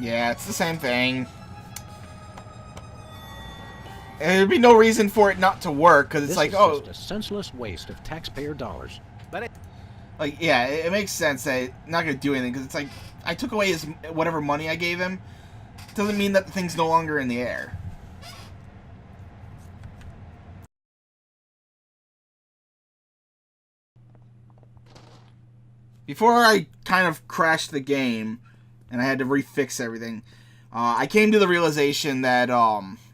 Yeah, it's the same thing. There'd be no reason for it not to work, because it's like, oh... This is just a senseless waste of taxpayer dollars. But it... Like, yeah, it makes sense that it's not going to do anything, because it's like, I took away his whatever money I gave him. Doesn't mean that the thing's no longer in the air. Before I kind of crashed the game, and I had to refix everything, I came to the realization that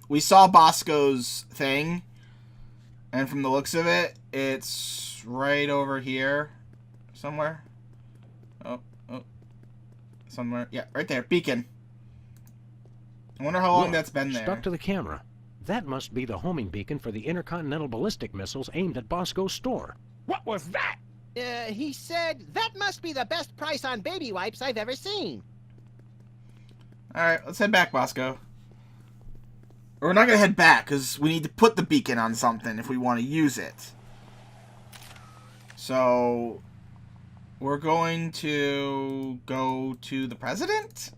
we saw Bosco's thing, and from the looks of it, it's right over here somewhere. Oh, somewhere. Yeah, right there. Beacon. I wonder how long that's been there. Stuck to the camera. That must be the homing beacon for the intercontinental ballistic missiles aimed at Bosco's store. What was that? He said, that must be the best price on baby wipes I've ever seen. Alright, let's head back, Bosco. Or we're not going to head back, because we need to put the beacon on something if we want to use it. So, we're going to go to the president?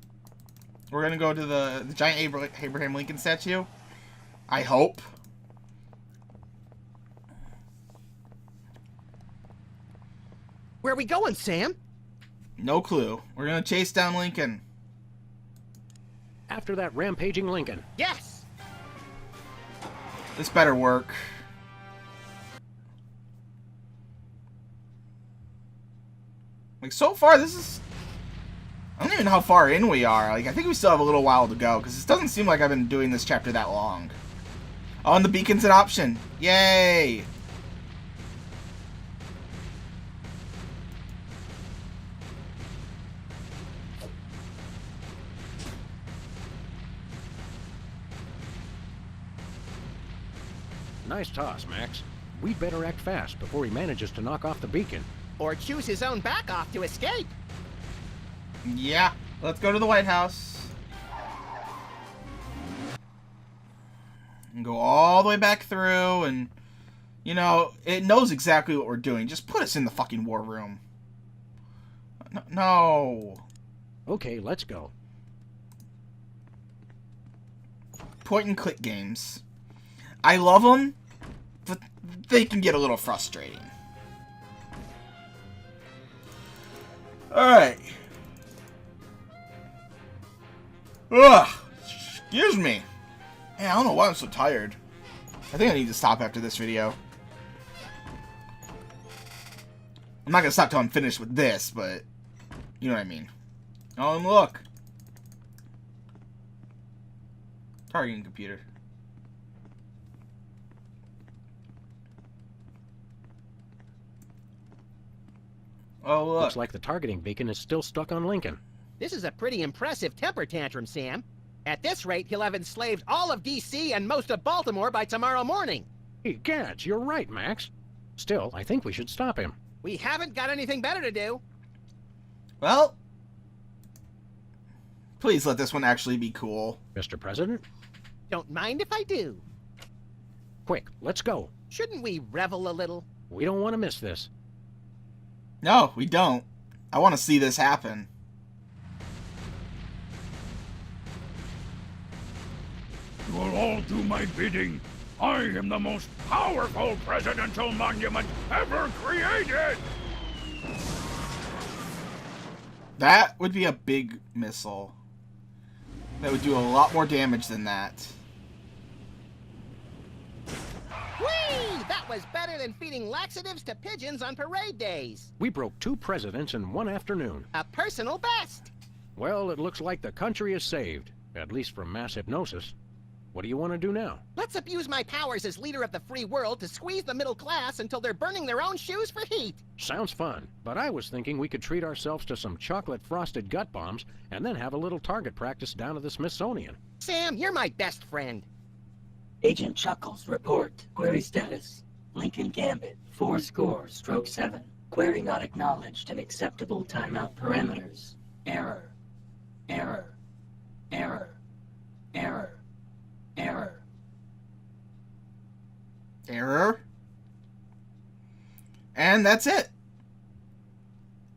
We're going to go to the giant Abraham Lincoln statue? I hope. Where are we going, Sam? No clue. We're going to chase down Lincoln. After that rampaging Lincoln. Yes! This better work. Like, so far, this is... I don't even know how far in we are. Like, I think we still have a little while to go, because it doesn't seem like I've been doing this chapter that long. Oh, and the beacon's an option. Yay! Nice toss, Max. We'd better act fast before he manages to knock off the beacon. Or choose his own back off to escape. Yeah, let's go to the White House. And go all the way back through, and, you know, it knows exactly what we're doing. Just put us in the fucking war room. No. Okay, let's go. Point and click games. I love them, but they can get a little frustrating. Alright. Ugh. Excuse me. Man, I don't know why I'm so tired. I think I need to stop after this video. I'm not gonna stop till I'm finished with this, but you know what I mean. Oh, and look. Targeting computer. Oh, look. Looks like the targeting beacon is still stuck on Lincoln. This is a pretty impressive temper tantrum, Sam. At this rate, he'll have enslaved all of D.C. and most of Baltimore by tomorrow morning. Egads, you're right, Max. Still, I think we should stop him. We haven't got anything better to do. Well, please let this one actually be cool. Mr. President? Don't mind if I do. Quick, let's go. Shouldn't we revel a little? We don't want to miss this. No, we don't. I want to see this happen. You will all do my bidding. I am the most powerful presidential monument ever created! That would be a big missile. That would do a lot more damage than that. Whee! That was better than feeding laxatives to pigeons on parade days. We broke 2 presidents in one afternoon. A personal best. Well, it looks like the country is saved, at least from mass hypnosis. What do you want to do now? Let's abuse my powers as leader of the free world to squeeze the middle class until they're burning their own shoes for heat. Sounds fun, but I was thinking we could treat ourselves to some chocolate-frosted gut bombs and then have a little target practice down at the Smithsonian. Sam, you're my best friend. Agent Chuckles, report. Query status. Lincoln Gambit, 4-7. Query not acknowledged and acceptable timeout parameters. Error. Error. Error. Error. Error. Error. And that's it.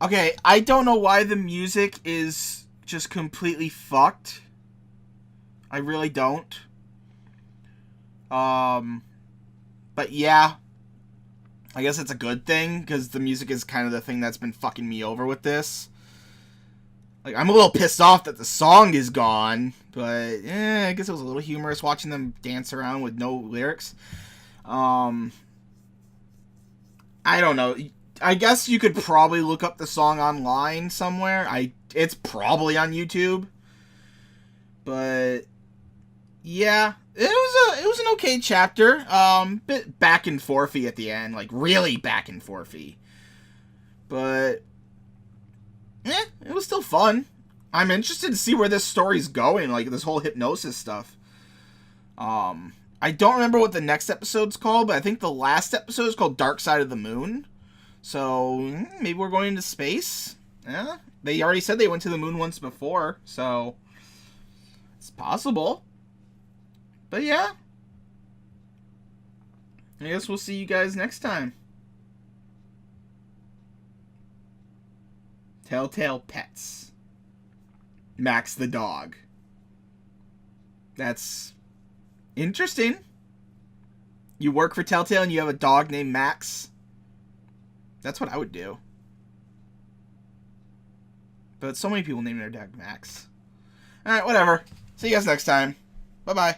Okay, I don't know why the music is just completely fucked. I really don't. But yeah. I guess it's a good thing, because the music is kind of the thing that's been fucking me over with this. Like, I'm a little pissed off that the song is gone, but I guess it was a little humorous watching them dance around with no lyrics. I don't know. I guess you could probably look up the song online somewhere. It's probably on YouTube. But yeah, it was an okay chapter. Bit back and forthy at the end, like really back and forthy. But it was still fun. I'm interested to see where this story's going, like this whole hypnosis stuff. I don't remember what the next episode's called, but I think the last episode is called Dark Side of the Moon. So maybe we're going into space. Yeah, they already said they went to the moon once before, so it's possible. But yeah, I guess we'll see you guys next time. Telltale Pets. Max the dog. That's interesting. You work for Telltale and you have a dog named Max. That's what I would do. But so many people name their dog Max. Alright, whatever. See you guys next time. Bye-bye.